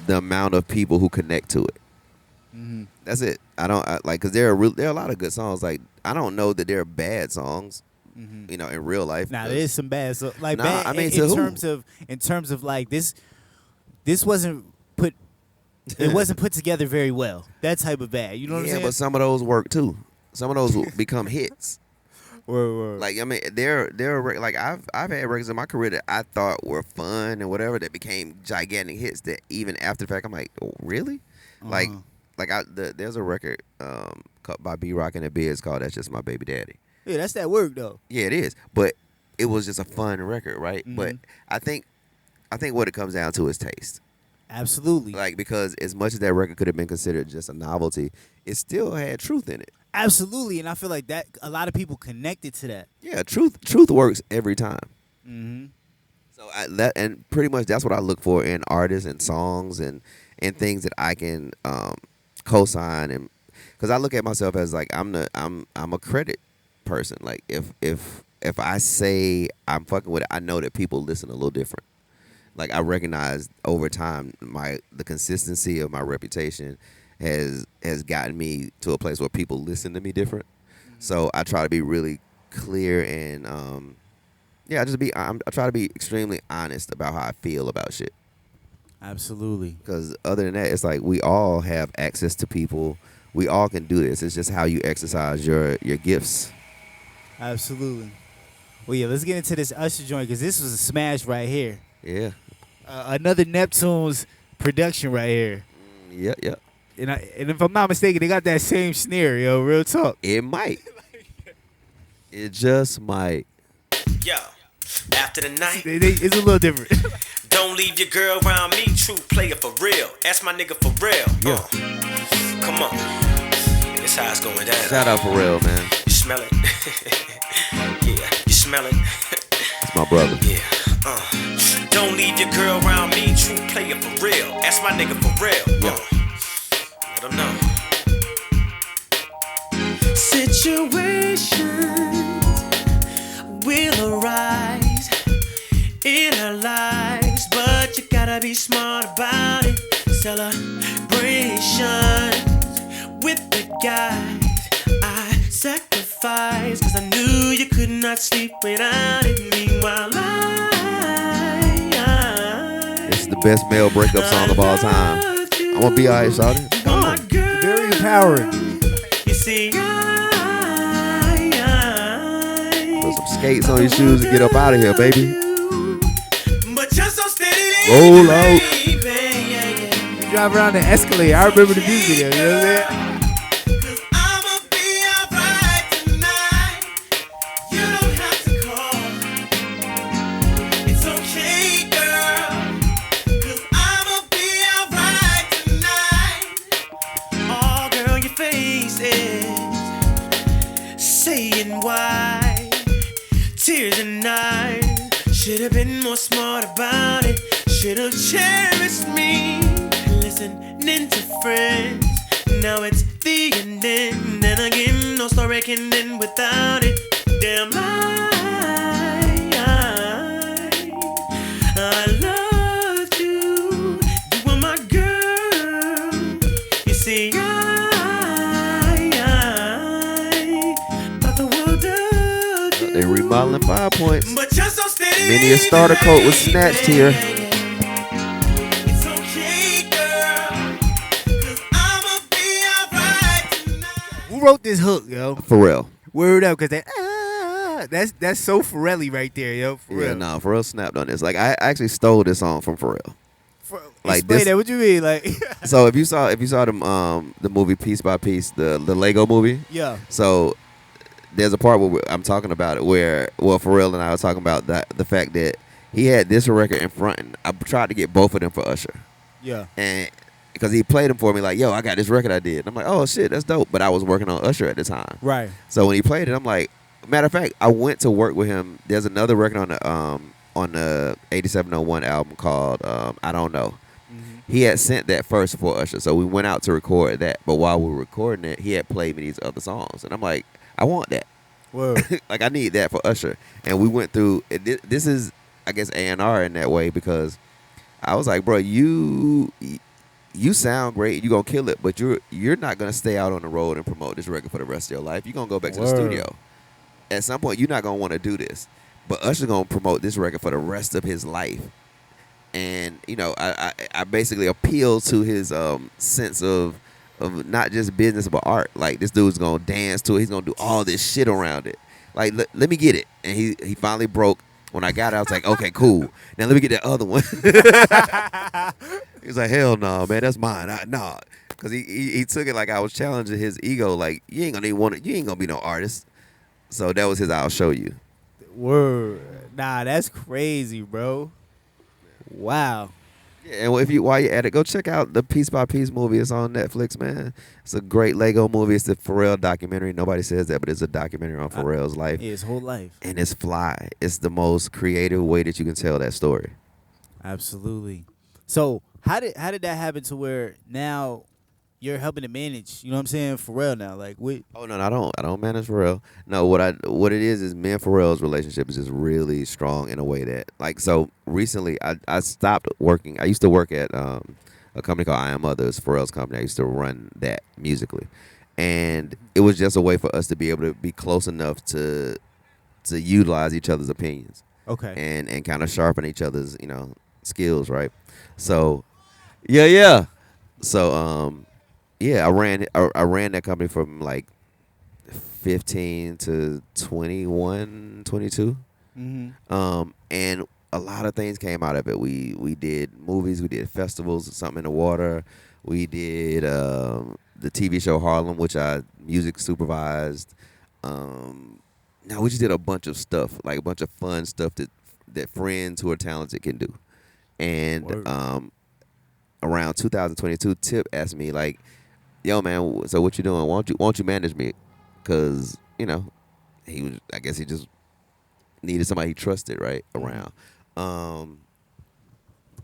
the amount of people who connect to it. That's it. Because there are a lot of good songs. Like I don't know that there are bad songs, in real life. Now there is some bad. So like Nah, bad I mean, in to who? terms of like this wasn't put. It wasn't put together very well. That type of bad. You know what I'm Yeah, saying? but some of those work too. Some of those will become hits. Word. Like I mean, there are like I've had records in my career that I thought were fun and whatever that became gigantic hits that even after the fact I'm like, oh, really? Like there's a record by B Rock and the Biz called "That's Just My Baby Daddy." Yeah, that's that work though. Yeah, it is, but it was just a fun record, right? But I think what it comes down to is taste. Absolutely. Like because as much as that record could have been considered just a novelty, it still had truth in it. Absolutely, and I feel like that a lot of people connected to that. Yeah, truth works every time. Mm-hmm. So and pretty much that's what I look for in artists and songs and things that I can co-sign, and because I look at myself as like I'm a credit person. Like if I say I'm fucking with it, I know that people listen a little different. Like I recognize over time the consistency of my reputation has gotten me to a place where people listen to me different. So I try to be really clear and I try to be extremely honest about how I feel about shit. Absolutely. Because other than that, it's like we all have access to people. We all can do this. It's just how you exercise your gifts. Absolutely. Well, yeah, let's get into this Usher joint because this was a smash right here. Yeah. Another Neptune's production right here. Yeah. and if I'm not mistaken, they got that same snare, yo. Real talk. It might. It just might. Yo, after the night, It's a little different. don't leave your girl around me. True player for real. That's my nigga for real. Yeah. Come on. This how it's going down. Shout out for real, man. You smell it? Yeah, you smell it? It's my brother. Yeah. Don't leave your girl around me. True player for real. That's my nigga for real. Let them know. Situations will arise in our lives, but you gotta be smart about it. Celebration with the guys I sacrificed, cause I knew you could not sleep without it. Meanwhile, It's the best male breakup song of all time. I'm gonna be alright, shawty. Come on. Very empowering. You see, Put some skates on your shoes and get up out of here, baby. but you're so steady. Roll out. You drive around the Escalade. I remember the music video. You know what I'm saying? I'ma be alright tonight. You don't have to call. It's okay, girl. Cause I'ma be alright tonight. Oh, girl, your face is saying why. Tears and eyes. Should've been more smart about it. Should've cherished me. Listening to friends. Now it's the ending. Then again, no story can end without it. Damn lie. I loved you. You were my girl. You see, I thought the world of you. They remodeling 5 points. But you're so steady. Many a starter coat was snatched here. It's okay, girl. Cause I'ma be alright tonight. Who wrote this hook, yo? Pharrell. Word up, cause that's so Pharrell-y right there, yo. For Yeah, real. no, Pharrell snapped on this. Like I actually stole this song from Pharrell. Like Explain this- that. What you mean, like? So if you saw the movie Piece by Piece, the Lego movie. Yeah. So there's a part where I'm talking about it where Pharrell and I were talking about the fact that he had this record in front, and I tried to get both of them for Usher, Yeah. and because he played them for me, like, yo, I got this record I did. And I'm like, oh shit, that's dope. But I was working on Usher at the time. Right. So when he played it, I'm like, matter of fact, I went to work with him. There's another record on the 8701 album called I Don't Know. He had sent that first for Usher, so we went out to record that. But while we were recording it, he had played me these other songs, and I'm like, I want that. Word. Like I need that for Usher. And we went through. This is, I guess, A&R in that way, because I was like, bro, you sound great, you gonna kill it, but you're not gonna stay out on the road and promote this record for the rest of your life. You're gonna go back to the Word. studio. At some point, you're not gonna want to do this. But Usher's gonna promote this record for the rest of his life. And I basically appeal to his sense of not just business but art. Like, this dude's gonna dance to it. He's gonna do all this shit around it. Like, let me get it. And he finally broke. When I got it, I was like, okay, cool. Now let me get that other one. He was like, hell no, man, that's mine. Nah, because he took it like I was challenging his ego. Like, you ain't gonna be no artist. So that was his I'll show you. Word. Nah, that's crazy, bro. Wow. Yeah, and while you're at it, go check out the Piece by Piece movie. It's on Netflix, man. It's a great Lego movie. It's the Pharrell documentary. Nobody says that, but it's a documentary on Pharrell's life. Yeah, his whole life. And it's fly. It's the most creative way that you can tell that story. Absolutely. So how did that happen to where now you're helping to manage, you know what I'm saying, Pharrell now? Like, what? Oh no, I don't manage Pharrell. No, what it is me and Pharrell's relationship is just really strong in a way that, like, so recently I stopped working. I used to work at a company called I Am Others, Pharrell's company. I used to run that musically, and it was just a way for us to be able to be close enough to utilize each other's opinions. Okay. And kind of sharpen each other's skills, right? So yeah. So yeah, I ran that company from like 15 to 21, 22. Mm-hmm. And a lot of things came out of it. We did movies, we did festivals, Something in the Water. We did the TV show Harlem, which I music supervised. Now we just did a bunch of stuff, like a bunch of fun stuff that friends who are talented can do. And around 2022, Tip asked me like, "Yo, man, so what you doing? Won't you manage me?" Because I guess he just needed somebody he trusted right around. And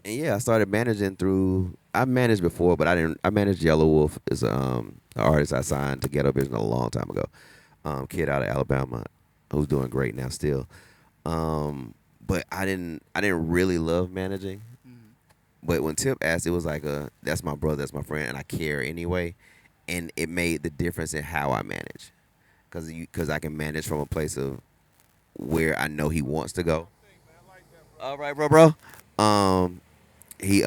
yeah, I started managing I managed before, but I managed Yellow Wolf as an artist I signed to Ghetto Vision a long time ago. Kid out of Alabama who's doing great now still. But I didn't really love managing. But when Tip asked, it was like that's my brother, that's my friend, and I care anyway. And it made the difference in how I manage. Because I can manage from a place of where I know he wants to go. All right, bro. He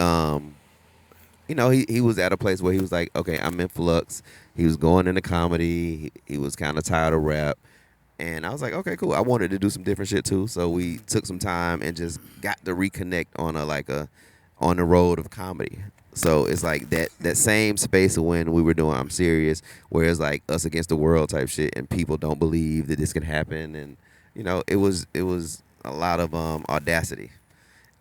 was at a place where he was like, okay, I'm in flux. He was going into comedy. He was kind of tired of rap. And I was like, okay, cool. I wanted to do some different shit too. So we took some time and just got to reconnect on on the road of comedy. So it's like that same space of when we were doing I'm Serious, where it's like us against the world type shit and people don't believe that this can happen. And, it was a lot of audacity.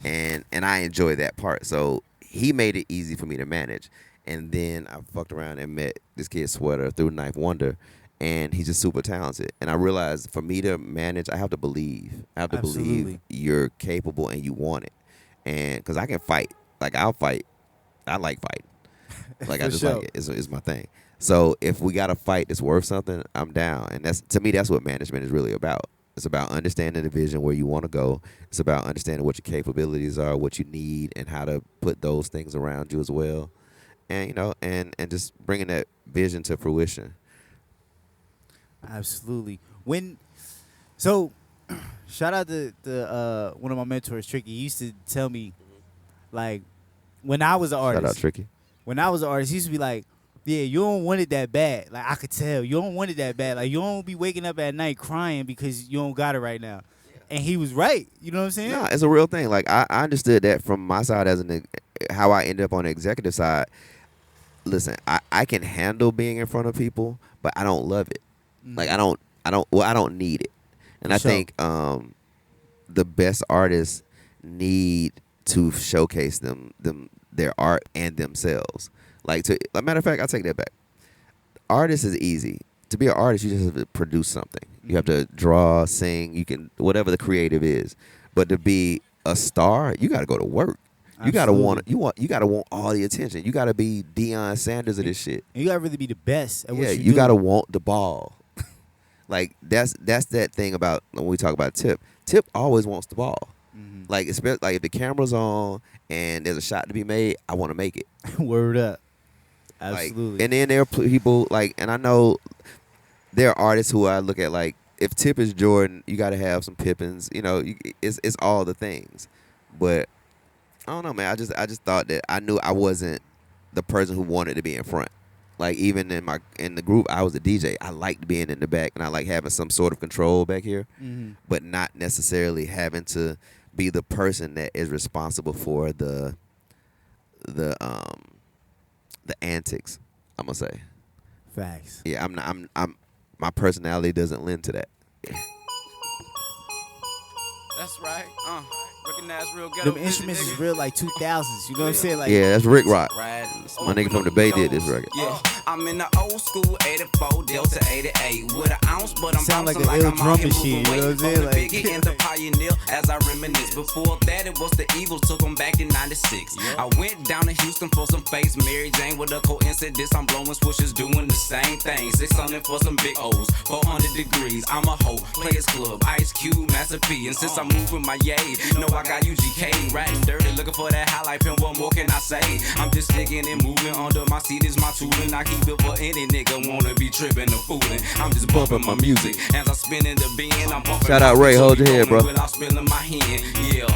And I enjoy that part. So he made it easy for me to manage. And then I fucked around and met this kid Sweater through Ninth Wonder. And he's just super talented. And I realized for me to manage, I have to believe. I have to believe you're capable and you want it. And because I can fight. Like, I'll fight. I like fighting. Like, I just like it. It's my thing. So if we got a fight that's worth something, I'm down. And to me, that's what management is really about. It's about understanding the vision where you want to go. It's about understanding what your capabilities are, what you need, and how to put those things around you as well. And, and just bringing that vision to fruition. Absolutely. So shout out to one of my mentors, Tricky. He used to tell me, like, when I was an artist. Shout out Tricky. When I was an artist, he used to be like, yeah, you don't want it that bad. Like, I could tell. You don't want it that bad. Like, you don't be waking up at night crying because you don't got it right now. And he was right. You know what I'm saying? No, it's a real thing. Like, I understood that from my side how I ended up on the executive side. Listen, I can handle being in front of people, but I don't love it. Like, I don't need it. And I think the best artists need to showcase their art and themselves. Like, a matter of fact, I take that back. Artist is easy. To be an artist, you just have to produce something. You have to draw, sing, you can, whatever the creative is. But to be a star, you got to go to work. You gotta want all the attention. You gotta be Deion Sanders of this shit. And you gotta really be the best at what you do. You gotta want the ball. Like, that's that thing about when we talk about Tip. Tip always wants the ball. Like, especially like if the camera's on and there's a shot to be made, I want to make it. Word up. Absolutely. Like, and then there are people like, and I know there are artists who I look at like, if Tip is Jordan, you got to have some Pippins. It's all the things. But I don't know, man. I just thought that I knew I wasn't the person who wanted to be in front. Like, even in the group, I was a DJ. I liked being in the back, and I like having some sort of control back here, but not necessarily having to be the person that is responsible for the antics. I'm gonna say. Facts. Yeah, I'm my personality doesn't lend to that. Yeah. That's right. Recognize real ghetto. Them instruments is real like 2000s. You know what I'm saying? Like, yeah, that's Rick Rock. Right. My nigga from the Bay did this record. Yeah, I'm in the old school 84 Delta 88 with an ounce, but I'm sound like bouncing an ill I'm drum out here machine. moving You know weight. what I'm saying? From the Biggie and the Pioneer as I reminisce. Before that, it was the Eagles, took them back in 96. I went down to Houston for some face. Mary Jane with a coincidence. I'm blowing switches, doing the same thing. 600 for some big O's, 400 degrees. I'm a hoe, Players Club, Ice Cube, Master P. And since I'm moving my yay, know I got UGK, riding dirty, looking for that highlight pin. What more can I say? I'm just sticking and moving. Under my seat is my tooling. I keep it for any nigga wanna be tripping or fooling. I'm just bumping my music as I spin in the bin. I'm bumping. Shout out Ray, hold your head, bro. Without spilling my hand, yeah.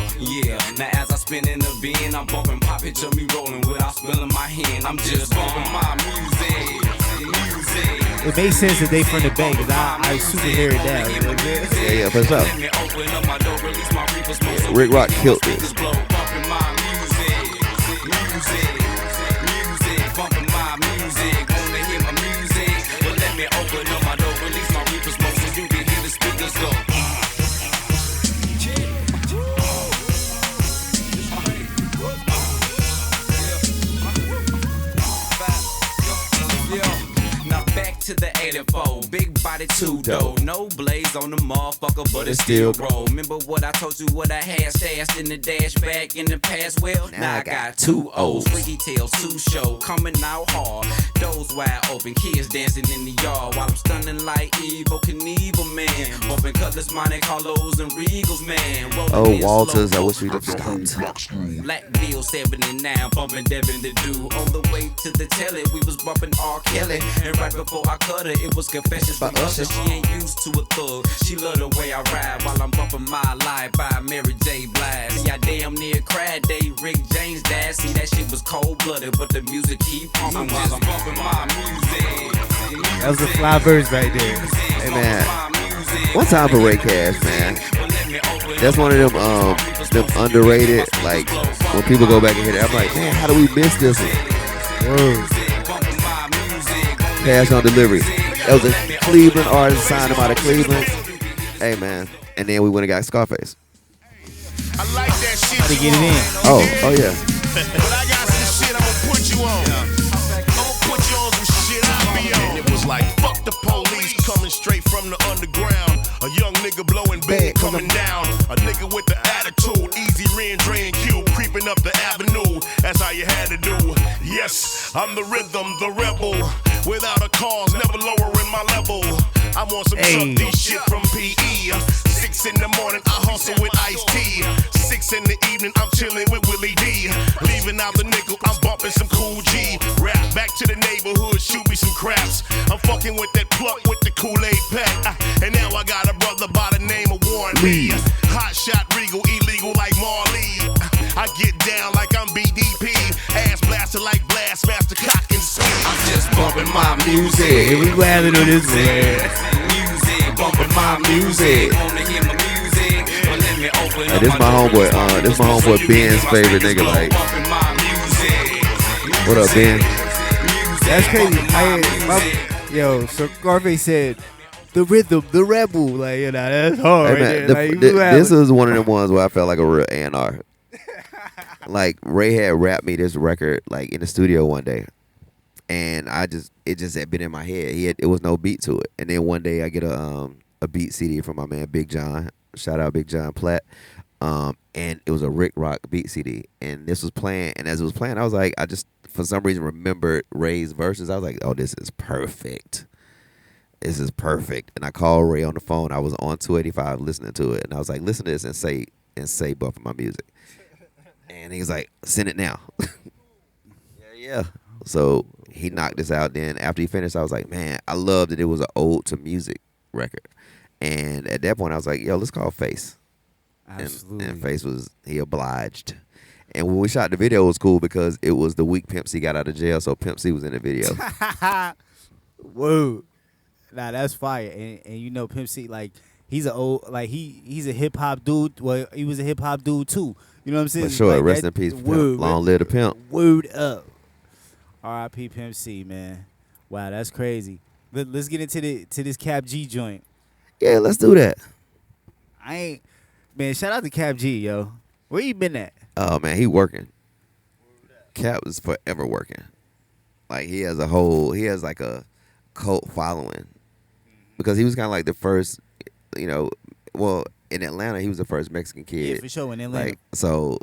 Now as I spin in the bin, I'm bumping, pop it to me rolling without spilling my hand. I'm just bumping my music. it makes sense that they from the Bay, because I super hear it now. You know what I'm saying? Yeah, for sure. Rick Rock killed this. to the 84. Big body two dough. No blaze on the motherfucker, but it still roll. Remember what I told you, what I had stashed in the dash back in the past? Well, now I got 2 O's. Freaky tails, 2 show. Coming out hard. Doors wide open. Kids dancing in the yard. While I'm stunning like Evo Knievel, man. Bumping Cutlass, Monte Carlos, and Regals, man. Oh, Walters, I wish we'd have stopped. Blackville 79, bumping Devin the Dude. On the way to the telly, we was bumping R. Kelly. And right before I cut her, it was Confessions by Usher. She ain't used to a thug. She love the way I ride while I'm bumping My Life by Mary J. Blige. See, I damn near cried day Rick James died. See, that shit was cold-blooded, but the music keep pumping while I'm bumping my music. That was a fly verse right there. Hey, man. One time for Outkast, man. That's one of them underrated, like, when people go back and hit it, I'm like, man, how do we miss this one? Whoa. Cash on Delivery. That was a Cleveland artist, signed him out of Cleveland. Hey, man. And then we went and got Scarface. I like that shit. To get it in. Oh yeah. But I got some shit I'ma put you on. I'ma put you on some shit I be on. It was like, fuck the police coming straight from the underground. A young nigga blowing big coming down. A nigga with the attitude. Easy Ren, Q creeping up the avenue. That's how you had to do. Yes, I'm the rhythm, the rebel. Without a cause, never lowering my level. I want some Chuck D shit from PE. 6 in the morning, I hustle with Ice-T. 6 in the evening, I'm chilling with Willie D. Leaving out the nickel, I'm bumping some Cool G. Rap back to the neighborhood, shoot me some craps. I'm fucking with that pluck with the Kool-Aid pack. And now I got a brother by the name of Warren Lee. Hot shot, regal, illegal like Marley. I get down like I'm BDP. Ass blaster like Blast Master Cock and Speed. I'm just bumping my music. Here we landed on this man. Music, bumping my music. Wanna hear my music? Well, let me open up. This my homeboy. This my homeboy Ben's favorite nigga. Like, what up, Ben? That's crazy. Yo, so Scarface said, the rhythm, the rebel. Like, you know, that's hard. Hey, right man, there. this is one of them ones where I felt like a real A&R. Like, Ray had rapped me this record like in the studio one day, and it just had been in my head. It was no beat to it, and then one day I get a beat CD from my man Big John. Shout out Big John Platt. And it was a Rick Rock beat CD, and this was playing. And as it was playing, I was like, I just for some reason remembered Ray's verses. I was like, oh, this is perfect. This is perfect. And I called Ray on the phone. I was on 285 listening to it, and I was like, listen to this and say bumping my music. And he was like, send it now. yeah. So he knocked this out. Then after he finished, I was like, man, I love that it was an ode to music record. And at that point, I was like, yo, let's call Face. Absolutely. And Face he obliged. And when we shot the video, it was cool because it was the week Pimp C got out of jail, so Pimp C was in the video. Whoa. Nah, that's fire. And you know, Pimp C, like, he's he's a hip hop dude. Well, he was a hip hop dude too. You know what I'm saying? For sure. Like, Rest in peace, Pimp. Long live the Pimp. Word up. R.I.P. Pimp C, man. Wow, that's crazy. Let's get into this Cap G joint. Yeah, let's do that. Man, shout out to Cap G, yo. Where you been at? Oh man, he working. Cap is forever working. Like he has like a cult following. Because he was kind of like the first, well, in Atlanta, he was the first Mexican kid. Yeah, for sure, in Atlanta. Like, so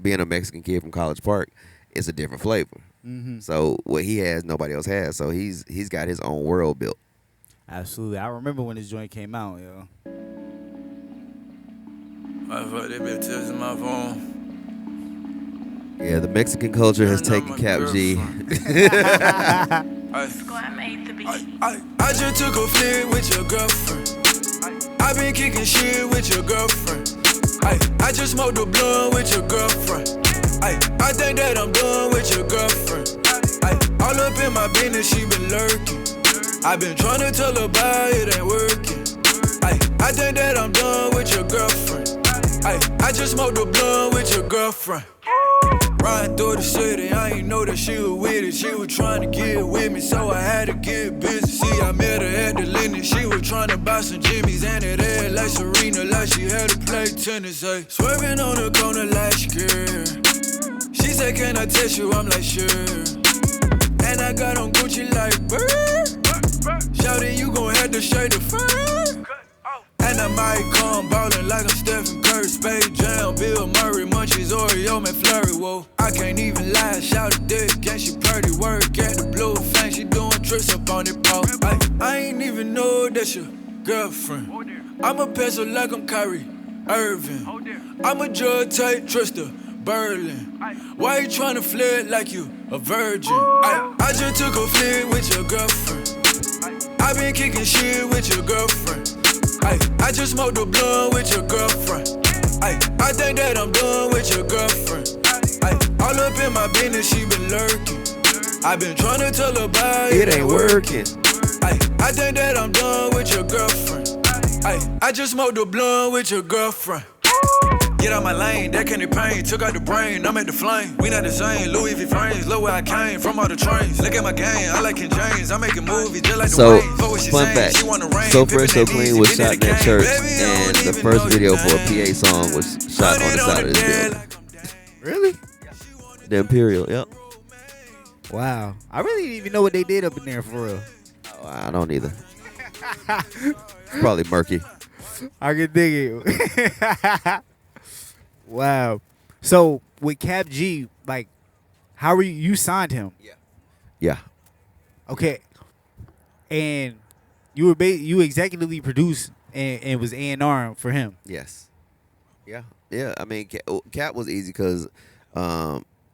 being a Mexican kid from College Park, it's a different flavor. Mm-hmm. So what he has, nobody else has. So he's got his own world built. Absolutely. I remember when this joint came out, yo. I fuck that bitch in my phone. Yeah, the Mexican culture has taken Cap G. I just took a flick with your girlfriend. I been kicking shit with your girlfriend. I just smoked a blunt with your girlfriend. I think that I'm done with your girlfriend. All up in my business, she been lurking. I been trying to tell her about it ain't working. I think that I'm done with your girlfriend. I just smoked a blunt with your girlfriend. Riding through the city, I ain't know that she was with it. She was trying to get with me, so I had to get busy. See, I met her at the Linden. She was trying to buy some Jimmys and it had like Serena, like she had to play tennis. Swerving on the corner like girl. She said, can I test you? I'm like, sure. And I got on Gucci like, bird. the shade of fur. And I might come ballin' like I'm Stephen Curry. Spade Jam, Bill Murray, Munchies, Oreo, McFlurry. Whoa, I can't even lie, shout it dead, gang, she purty. Work at the Blue Fang, she doing tricks up on it pole. I ain't even know that's your girlfriend. I'm a pencil like I'm Kyrie Irving. I'm a drug type trister, Berlin. Why you tryna flirt like you a virgin? I just took a flirt with your girlfriend. I been kicking shit with your girlfriend. I just smoked a blunt with your girlfriend. I think that I'm done with your girlfriend. All up in my business, she been lurking. I been tryna tell her about It ain't working. I think that I'm done with your girlfriend. I just smoked a blunt with your girlfriend. Get out my lane, that candy pain, took out the brain, I'm at the flame. We not the same, Louis V frames, look where I came from all the trains. Look at my game, I like Ken James, I'm making movies just like So, the Wayne. fun fact, So Fresh So Clean was shot in that church, and the first video for a PA song was shot on the side of this building. Really? The Imperial, yep. Wow. I really didn't even know what they did up in there for real. Oh, I don't either. It's probably murky. I can dig it. Wow. So with Cap G, like, how were you signed him? Yeah. Okay. And you were you executively produced and was A&R for him. Yes. Yeah. I mean, Cap was easy because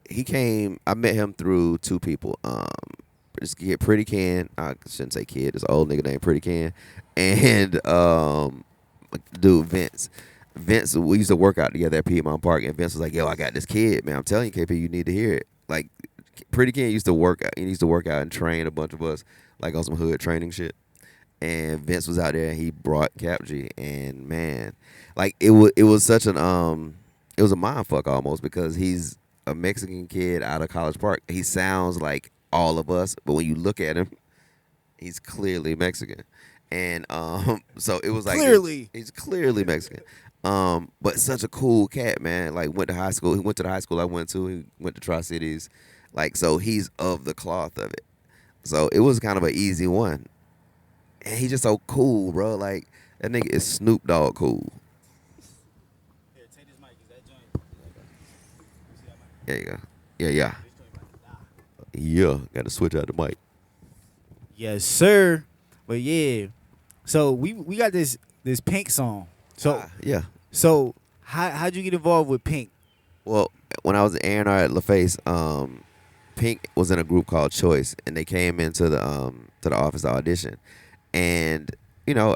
he came. I met him through two people. This kid, Pretty Ken. I shouldn't say kid. This old nigga named Pretty Ken, and dude Vince. Vince, we used to work out together at Piedmont Park, and Vince was like, "Yo, I got this kid, man. I'm telling you, KP, you need to hear it." Like, Pretty Ken used to work out. He used to work out and train a bunch of us, like on some hood training shit. And Vince was out there, and he brought Cap G, and man, like it was such an it was a mind fuck almost because he's a Mexican kid out of College Park. He sounds like all of us, but when you look at him, he's clearly Mexican. And so it was like he's clearly Mexican. But such a cool cat, man. Like went to high school. He went to the high school I went to. He went to Tri-Cities. Like, so he's of the cloth of it. So it was kind of an easy one. And he's just so cool, bro. Like, that nigga is Snoop Dogg cool. Here, take this mic. Is that joint? There you go. Yeah. Yeah, got to switch out the mic. Yes, sir. But yeah. So we got this Pink song. So yeah. So how'd you get involved with Pink? Well, when I was an A&R at LaFace, Pink was in a group called Choice, and they came into the office to audition. And, you know,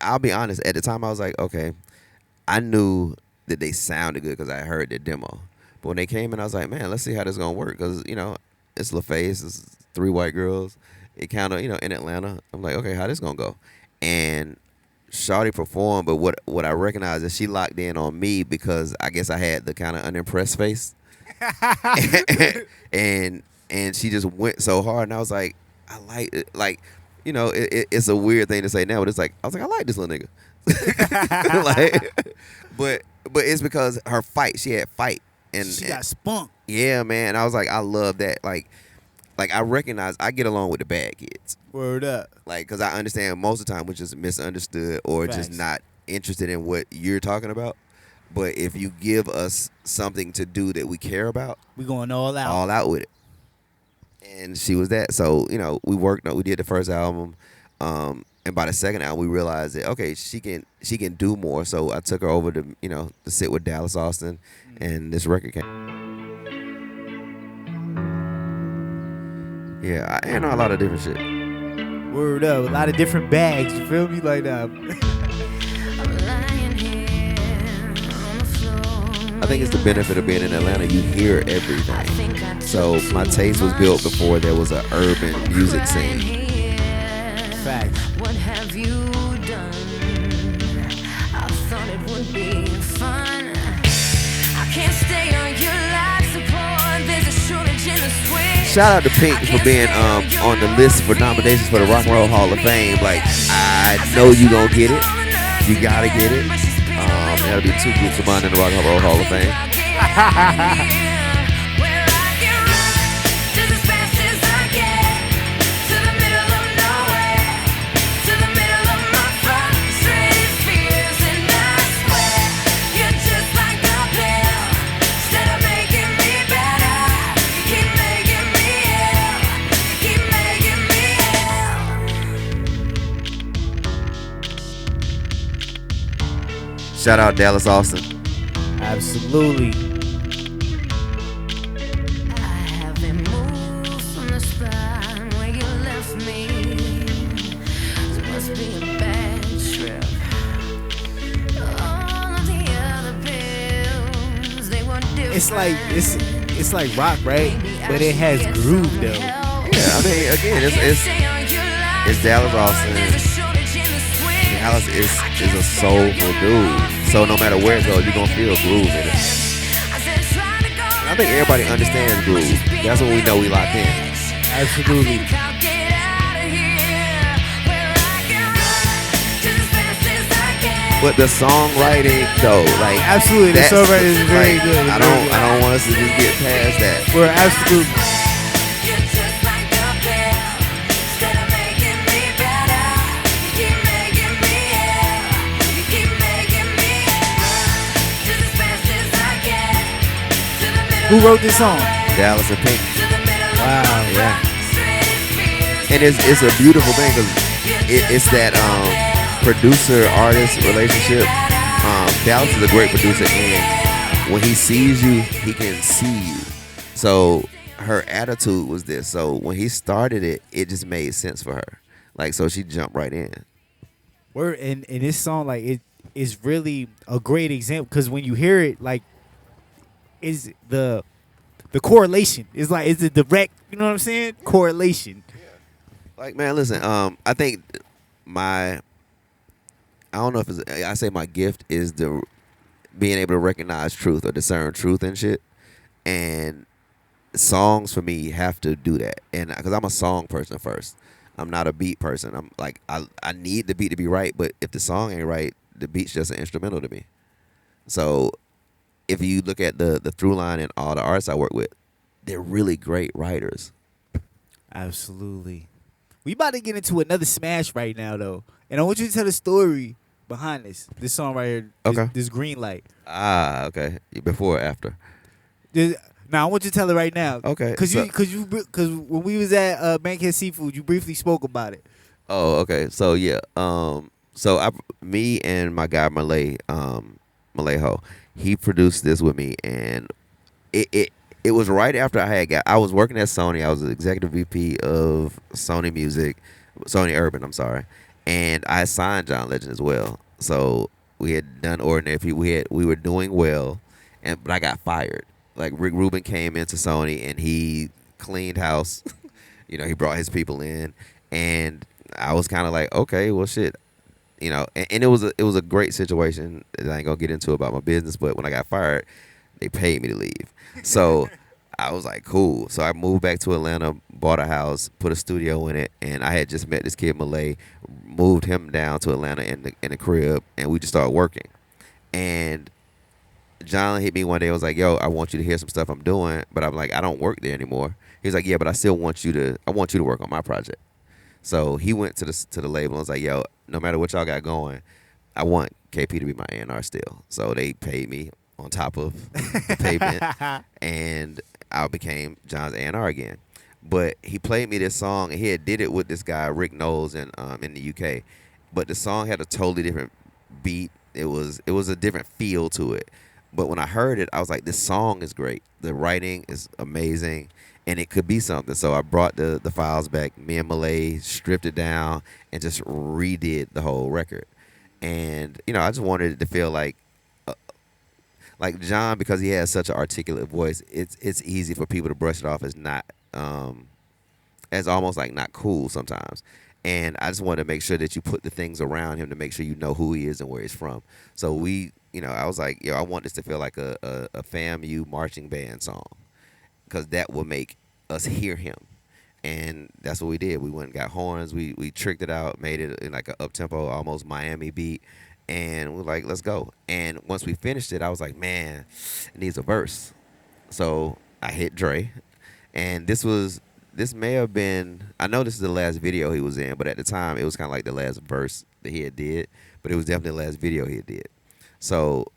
I'll be honest, at the time I was like, okay, I knew that they sounded good because I heard their demo. But when they came in, I was like, man, let's see how this is going to work. Because, you know, it's LaFace, it's 3 white girls. It kind of, you know, in Atlanta. I'm like, okay, how this going to go? And Shawty performed, but what I recognized is she locked in on me because I guess I had the kind of unimpressed face. and she just went so hard, and I was like, I like it. Like, you know, it's a weird thing to say now, but it's like, I was like, I like this little nigga. Like, but it's because her fight, she had fight. And she got spunk. Yeah, man. I was like, I love that. Like I recognize I get along with the bad kids. Word up. Like, because I understand most of the time we're just misunderstood or just not interested in what you're talking about. But if you give us something to do that we care about, we going all out. All out with it. And she was that. So, you know, we did the first album. And by the second album, we realized that, okay, she can do more. So I took her over to, you know, to sit with Dallas Austin, and this record came. Yeah, I know a lot of different shit. Word up, a lot of different bags. You feel me? Like that. I think it's the benefit of being in Atlanta. You hear everything. So my taste was built before there was an urban music scene. Facts. What have you done? I thought it would be fun. I can't stay on your life support. There's a shortage in the switch. Shout out to Pink for being on the list for nominations for the Rock and Roll Hall of Fame. Like, I know you gonna get it. You gotta get it. That'll be 2 groups of mine in the Rock and Roll Hall of Fame. Shout out Dallas Austin. Absolutely. I have been moved from the spot where you left me. This must be a bad trip. All of the other pills, they were different. It's like rock, right? But it has groove though. Yeah, I mean, again, it's Dallas Austin. Dallas is a soulful dude. So no matter where it goes, you're gonna feel groove in it. And I think everybody understands groove. That's when we know we locked in. Absolutely. But the songwriting though, like Absolutely, the that's- songwriting is very like, good. It's I very don't good. I don't want us to just get past that. We're absolutely. Who wrote this song? Dallas and Pink. Wow. Yeah. And it's a beautiful thing because it's that producer-artist relationship. Dallas is a great producer, and when he sees you, he can see you. So her attitude was this. So when he started it, it just made sense for her. Like, so she jumped right in. Word, and this song, like, it is really a great example because when you hear it, like, is the correlation. It's like it's a direct, you know what I'm saying? Correlation. Like, man, listen, I think I don't know if I say my gift is the being able to recognize truth or discern truth and shit. And songs for me have to do that. And because I'm a song person first. I'm not a beat person. I'm like, I need the beat to be right, but if the song ain't right, the beat's just an instrumental to me. So if you look at the through line and all the artists I work with, they're really great writers. Absolutely. We about to get into another smash right now, though. And I want you to tell the story behind this song right here. Okay. This green light. Ah, okay. Before or after? Now I want you to tell it right now. Okay, Cause so- when we was at Bankhead Seafood, you briefly spoke about it. Oh, okay. So yeah. Me and my guy Malejo, he produced this with me, and it was right after I was working at Sony. I was the executive VP of Sony Music, Sony Urban. I'm sorry, and I signed John Legend as well. So we had done Ordinary People. We were doing well, but I got fired. Like Rick Rubin came into Sony and he cleaned house. He brought his people in, and I was kind of like, okay, well, shit. And it was a great situation that I ain't gonna get into about my business, but when I got fired, they paid me to leave. So I was like, cool. So I moved back to Atlanta, bought a house, put a studio in it, and I had just met this kid Malay, moved him down to Atlanta in the crib, and we just started working. And John hit me one day and was like, yo, I want you to hear some stuff I'm doing, but I'm like, I don't work there anymore. He was like, yeah, but I still want you to work on my project. So he went to the label and was like, yo, no matter what y'all got going, I want KP to be my A&R still. So they paid me on top of the payment, and I became John's A&R again. But he played me this song, and he had did it with this guy, Rick Knowles, in the UK. But the song had a totally different beat. It was a different feel to it. But when I heard it, I was like, this song is great. The writing is amazing. And it could be something. So I brought the files back. Me and Malay stripped it down and just redid the whole record. And, I just wanted it to feel like John, because he has such an articulate voice, it's easy for people to brush it off as not, as almost like not cool sometimes. And I just wanted to make sure that you put the things around him to make sure you know who he is and where he's from. So I was like, I want this to feel like a FAMU marching band song. Because that will make us hear him. And that's what we did. We went and got horns. We tricked it out, made it in like an up-tempo, almost Miami beat. And we were like, let's go. And once we finished it, I was like, man, it needs a verse. So I hit Dre. And this may have been, I know this is the last video he was in, but at the time, it was kind of like the last verse that he had did. But it was definitely the last video he had did. So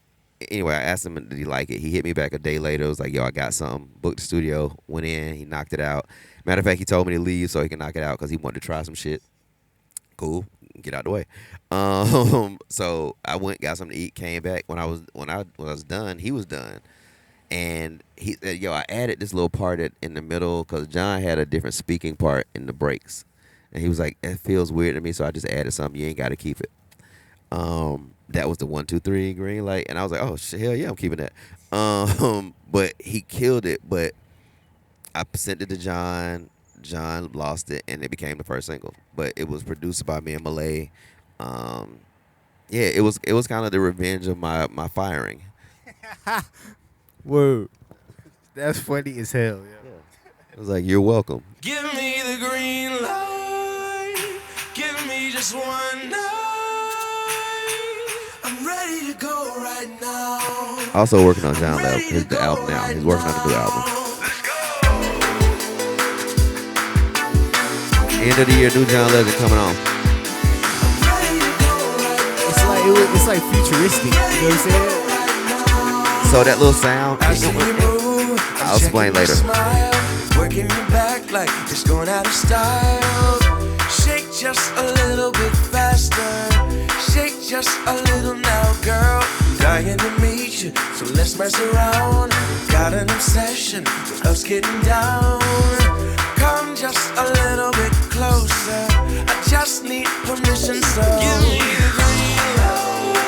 anyway, I asked him, did he like it? He hit me back a day later. It was like, yo, I got something. Booked the studio, went in, he knocked it out. Matter of fact, he told me to leave so he can knock it out because he wanted to try some shit. Cool. get out the way. So I went, got something to eat, came back. When I was done, he was done. And he said, yo, I added this little part in the middle because John had a different speaking part in the breaks. And he was like, it feels weird to me, so I just added something. You ain't got to keep it. That was the 1, 2, 3 green light. And I was like, oh, shit, hell yeah, I'm keeping that. But he killed it. But I sent it to John. John lost it, and it became the first single. But it was produced by me and Malay. Yeah, it was kind of the revenge of my firing. Word. That's funny as hell. Yeah. It was like, you're welcome. Give me the green light. Give me just one night. I'm ready to go right now. Also working on John the album now. He's working on a new album. End of the year, new John Legend coming on. It's like futuristic. You know what I'm saying? So that little sound, I'll explain later. Working your back like it's going out of style. Shake just a little bit faster. Shake just a little now, girl. Dying to meet you, so let's mess around. Got an obsession with us getting down. Come just a little bit closer. I just need permission, so give me the green light.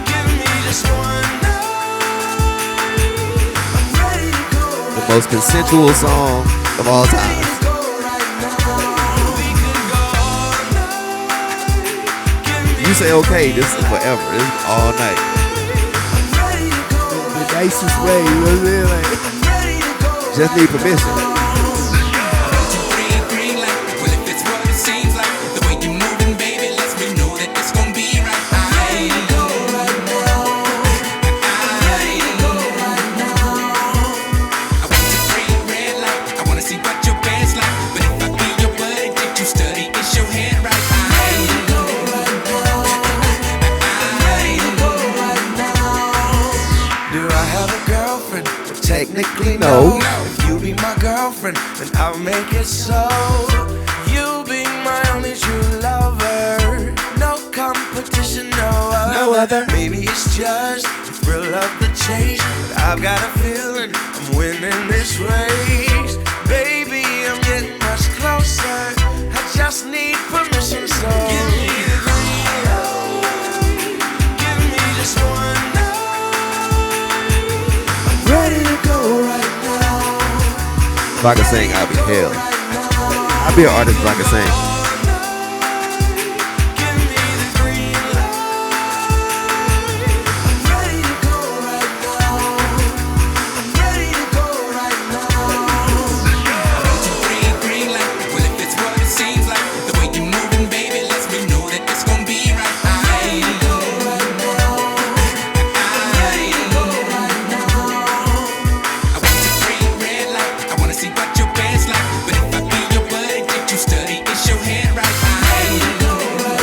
Give me just one night. The most consensual song of all time. You say okay, this is forever. This is all night. The nicest way, you know what I'm saying? Just need permission. Technically, no. If you be my girlfriend, then I'll make it so. You be my only true lover. No competition, no other. Maybe it's just the thrill of the chase, but I've got a feeling I'm winning this race. Baby, I'm getting much closer. I just need permission, so give me the green light. Give me just one night. I'm ready to go right now. If I could sing, I'd be hell. I'd be an artist if I could sing.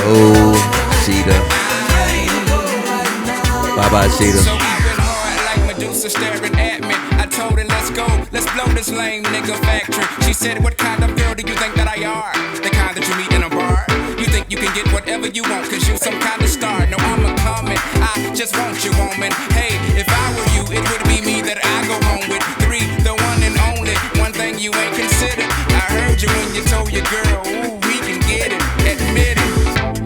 Oh, Sheeta. Bye-bye, Sheeta. So I went hard like Medusa staring at me. I told her, let's go, let's blow this lame nigga factory. She said, what kind of girl do you think that I are? The kind that you meet in a bar. You think you can get whatever you want, cause you some kind of star. No, I'm a coming, I just want you, woman. Hey, if I were you, it would be me that I go home with. 3, the one and only. One thing you ain't considered. I heard you when you told your girl, ooh, we can get it. Admit it.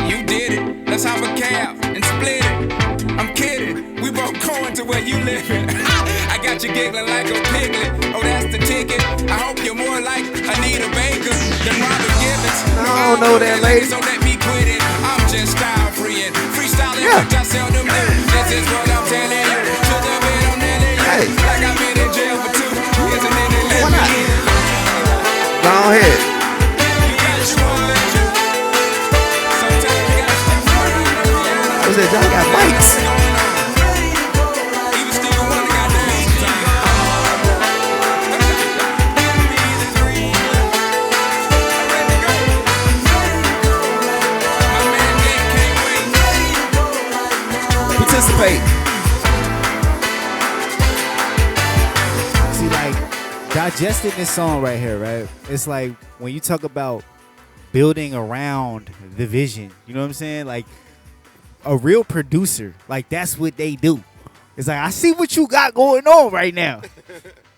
You did it. Let's have a cab and split it. I'm kidding. We both going to where you living. I got you giggling like a piglet. Oh, that's the ticket. I hope you're more like Anita Baker than Robert Gibbons. I don't know that lady. So let me quit it. I'm just style free and freestyling, which I seldom do. This is what I'm telling you. To the bed, I'm telling you. Hey. Like I've been in jail for 2 years and then they let me in. Go ahead. I said, y'all got mics. Participate. See, like, digesting this song right here, right? It's like when you talk about building around the vision. You know what I'm saying? Like a real producer, like that's what they do. It's like, I see what you got going on right now,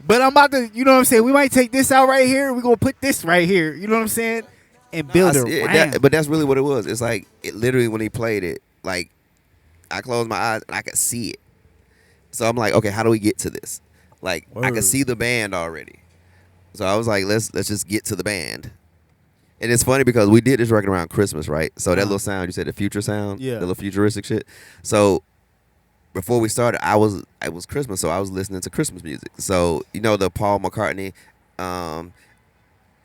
but I'm about to, you know what I'm saying? We might take this out right here. We're gonna put this right here. You know what I'm saying? And build around. But that's really what it was. It's like it literally when he played it, like I closed my eyes and I could see it. So I'm like, okay, how do we get to this? Like I could see the band already. So I was like, let's just get to the band. And it's funny because we did this record around Christmas, right? So that little sound, you said the future sound, the little futuristic shit. So before we started, it was Christmas, so I was listening to Christmas music. So you know the Paul McCartney,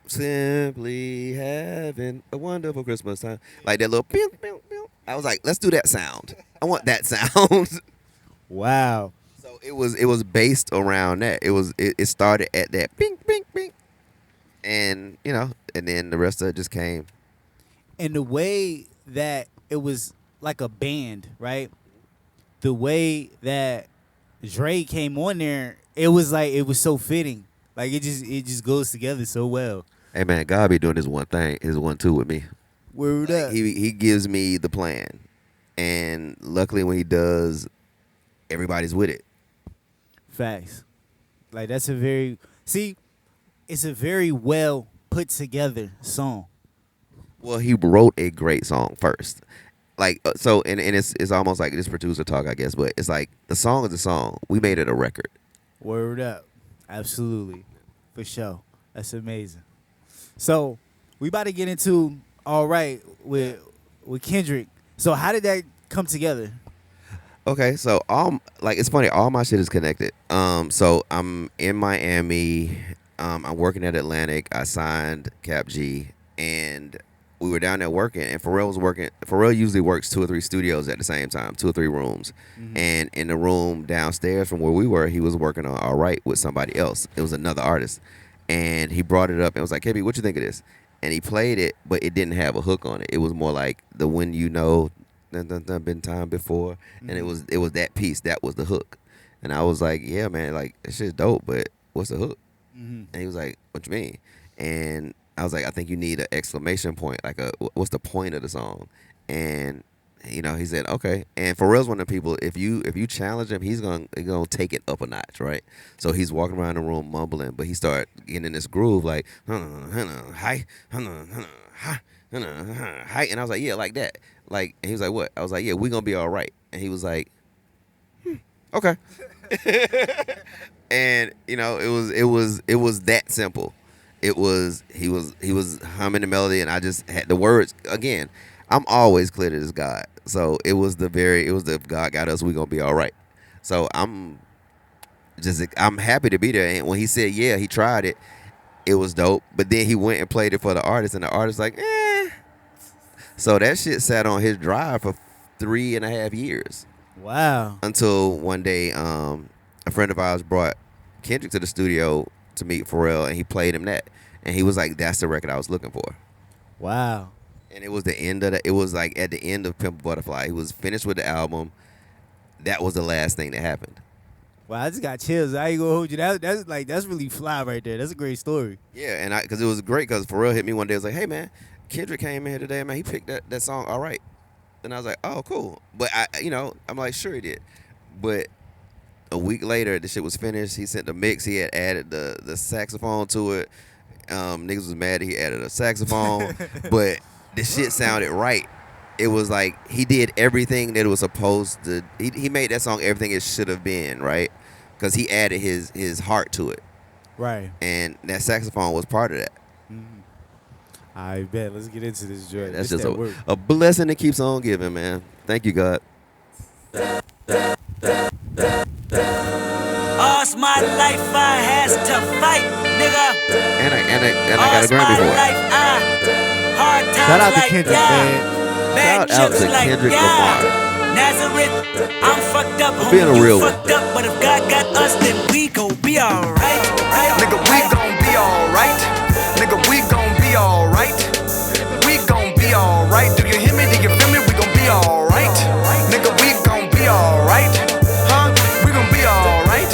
simply having a wonderful Christmas time, like that little. Pew, pew, pew. I was like, let's do that sound. I want that sound. Wow. So it was based around that. It started at that bing bing bing, and you know, and then the rest of it just came. And the way that it was like a band, right? The way that Dre came on there, it was so fitting. Like it just goes together so well. Hey man, God be doing his one thing, his 1-2 with me. Word up. He gives me the plan, and luckily when he does, everybody's with it. Facts. Like it's a very well put together song. Well, he wrote a great song first. Like so, and it's almost like this producer talk, I guess, but it's like the song is a song. We made it a record. Word up. Absolutely. For sure. That's amazing. So we about to get into All Right with Kendrick. So how did that come together? Okay, so it's funny, all my shit is connected. So I'm in Miami, I'm working at Atlantic, I signed Cap G, and we were down there working, and Pharrell was working. Pharrell usually works 2 or 3 studios at the same time, 2 or 3 rooms. Mm-hmm. And in the room downstairs from where we were, he was working on All Right with somebody else. It was another artist. And he brought it up and was like, "KB, what you think of this?" And he played it, but it didn't have a hook on it. It was more like the "When You Know, been time before." Mm-hmm. And it was that piece that was the hook. And I was like, "Yeah, man, like that shit's dope, but what's the hook?" Mm-hmm. And he was like, "What you mean?" And I was like, "I think you need an exclamation point, like what's the point of the song?" And you know, he said, "Okay." And Pharrell's one of the people. If you challenge him, he's gonna take it up a notch, right? So he's walking around the room mumbling, but he started getting in this groove, like hi, hi, and I was like, "Yeah, like that." Like, and he was like, "What?" I was like, "Yeah, we gonna be all right." And he was like, "Okay." And you know, it was that simple. He was humming the melody, and I just had the words again. I'm always clear to this God, so it was the God got us. We gonna be all right. So I'm happy to be there. And when he said yeah, he tried it, it was dope. But then he went and played it for the artist, and the artist like eh. So that shit sat on his drive for 3.5 years. Wow. Until one day, a friend of ours brought Kendrick to the studio to meet Pharrell, and he played him that, and he was like, "That's the record I was looking for." Wow. And it was the end of it was like at the end of Pimp a Butterfly. He was finished with the album. That was the last thing that happened. Wow, I just got chills. I ain't gonna hold you. That's really fly right there. That's a great story. Yeah, and because it was great because Pharrell hit me one day. I was like, "Hey man, Kendrick came in here today, man. He picked that song All Right." And I was like, "Oh, cool." But I'm like, "Sure he did." But a week later, the shit was finished. He sent the mix. He had added the saxophone to it. Niggas was mad that he added a saxophone, but the shit sounded right. It was like he did everything that it was supposed to. He made that song everything it should have been, right? Because he added his heart to it. Right. And that saxophone was part of that. Mm-hmm. I bet. Let's get into this joint. That's just a blessing that keeps on giving, man. Thank you, God. All's my life I has to fight, nigga. And I got a Grammy for it. Shout out to Kendrick, man. Shout out to Kendrick Lamar. Nazareth, I'm fucked up, homie, being a real one. fucked up, but if God got us, then we gon' be alright. Nigga, we gon' be alright. Nigga, we gon' be alright. We gon' be alright. Do you hear me? Do you feel me? We gon' be alright. Nigga, we gon' be alright. Huh? We gon' be alright.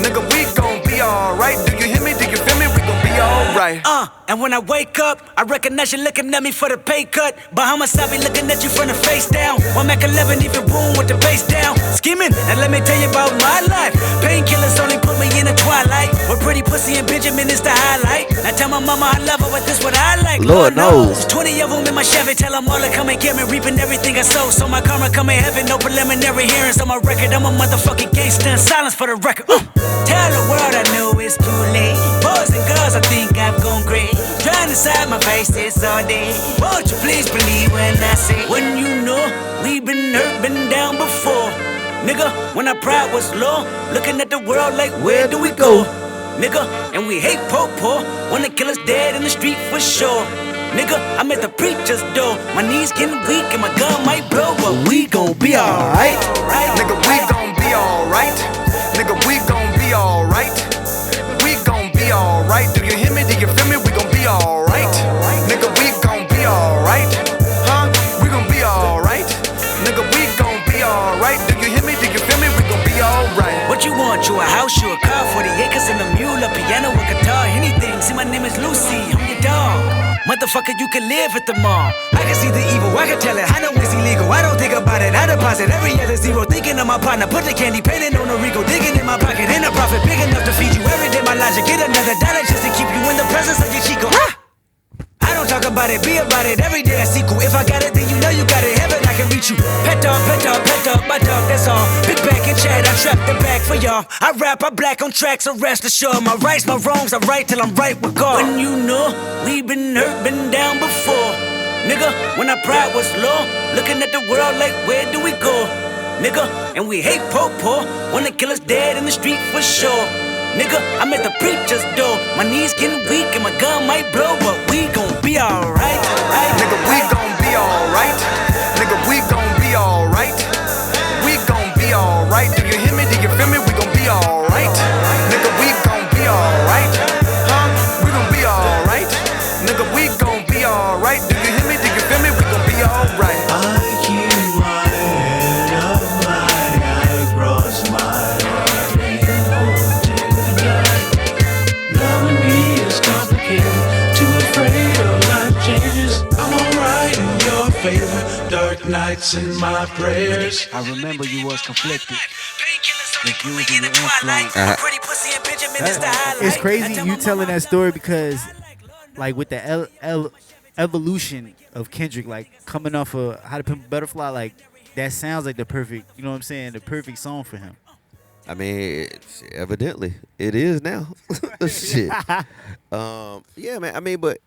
Nigga, we gon' be alright. Do you hear me? Do you feel me? We gon' be alright. And when I wake up, I recognize you looking at me for the pay cut. Bahamas, I be looking at you from the face down. One Mac 11, even boom with the bass down. Scheming, now let me tell you about my life. Painkillers only put me in the twilight. With pretty pussy and Benjamin is the highlight. Now tell my mama I love her, but this what I like. Lord knows. 20 of them in my Chevy, tell them all to come and get me. Reaping everything I sow, so my karma come in heaven. No preliminary hearings on my record. I'm a motherfucking gangster in silence for the record. Tell the world I know it's too late. Boys and girls, I think I've gone great. Trying to side my face this all day. Won't you please believe when I say, when you know we've been hurt, been down before. Nigga, when our pride was low, looking at the world like where do we go? Nigga, and we hate po-po, wanna kill us dead in the street for sure. Nigga, I'm at the preacher's door. My knees getting weak and my gun might blow, but we gon' be alright. Nigga, we gon' be alright. Nigga, we gon' be alright. We gon' be alright. Do you hear me? Do you feel me? We gon' be alright. Nigga, we gon' be alright. Huh? We gon' be alright. Nigga, we gon' be alright. Do you hear me? Do you feel me? We gon' be alright. What you want? You a house, you a car, 40 acres and a mule, a piano, a guitar, anything. See, my name is Lucy, I'm your dog. Motherfucker, you can live at the mall. I can see the evil, I can tell it. I know it's illegal, I don't think about it. I deposit every other zero, thinking of my partner. Put the candy painting on the Rico, digging in my pocket. Ain't a profit big enough to feed you every day. My logic, get another dollar just to keep you in the presence of your Chico. I don't talk about it, be about it. Every day I see cool. If I got it, then you know you got it. Heaven, I can reach you. Pet dog, my dog, that's all. Big back and chat, I trap the back for y'all. I rap, I black on tracks, so rest assured. My rights, my wrongs, I right till I'm right with God. When you know we been hurt, been down before. Nigga, when our pride was low, looking at the world like where do we go? Nigga, and we hate po-po, wanna kill us dead in the street for sure. Nigga, I'm at the preacher's door. My knees getting weak and my gun might blow, but we gon' be alright. Nigga, we gon' be alright. Nigga, we gon' be alright. We gon' be alright. Do you hear me? Do you feel me? We gon' be alright. Nigga, we gon' be alright. Huh? We gon' be alright. Nigga, we gon' be alright. Do you hear me? Do you feel me? We gon' be alright. I keep my head up high, I cross my heart and hold it tonight. Loving me is complicated, too afraid of life changes. I'm alright in your favor, dark nights in my prayers. I remember you was conflicted. If you was in the twilight, pretty pussy and Benjamin is the highlight. It's crazy you telling that story because, like, with the evolution of Kendrick, like coming off of How to Pimp a Butterfly, like that sounds like the perfect, you know what I'm saying, the perfect song for him. I mean, evidently it is now. Shit. Yeah, man. I mean, but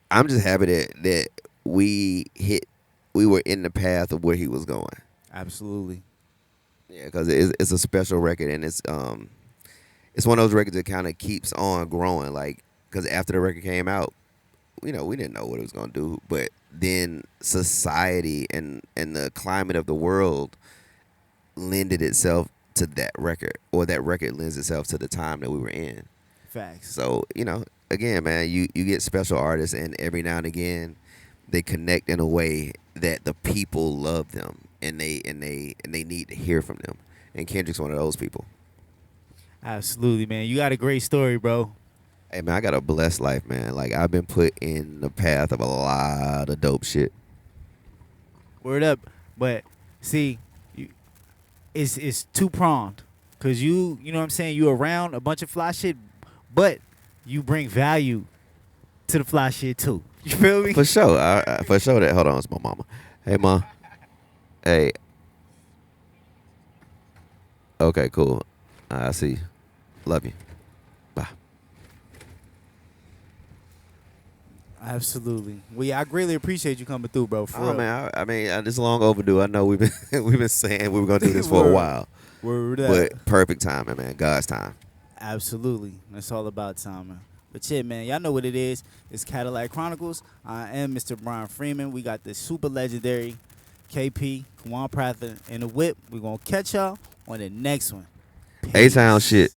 I'm just happy that we were in the path of where he was going. Absolutely. Yeah, because it's a special record, and it's one of those records that kind of keeps on growing. Like, because after the record came out, we didn't know what it was gonna do, but then society and the climate of the world lended itself to that record, or that record lends itself to the time that we were in. Facts. So, again, man, you get special artists, and every now and again they connect in a way that the people love them, and they need to hear from them. And Kendrick's one of those people. Absolutely, man. You got a great story, bro. Hey, man, I got a blessed life, man. Like, I've been put in the path of a lot of dope shit. Word up. But see, it's two-pronged. Because you know what I'm saying, you around a bunch of fly shit, but you bring value to the fly shit too. You feel me? For sure. For sure. That. Hold on, it's my mama. Hey, Ma. Hey. Okay, cool. I see you. Love you. Bye. Absolutely. Well, yeah, I greatly appreciate you coming through, bro. For real. Man. I mean, it's long overdue. I know we've been saying we were gonna do this for a while. Word up. But perfect timing, man. God's time. Absolutely. That's all about timing. But shit, man, y'all know what it is. It's Cadillac Chronicles. I am Mr. Brian Freeman. We got the super legendary KP, Kawan Prather, in the whip. We're going to catch y'all on the next one. Peace. A-Town shit.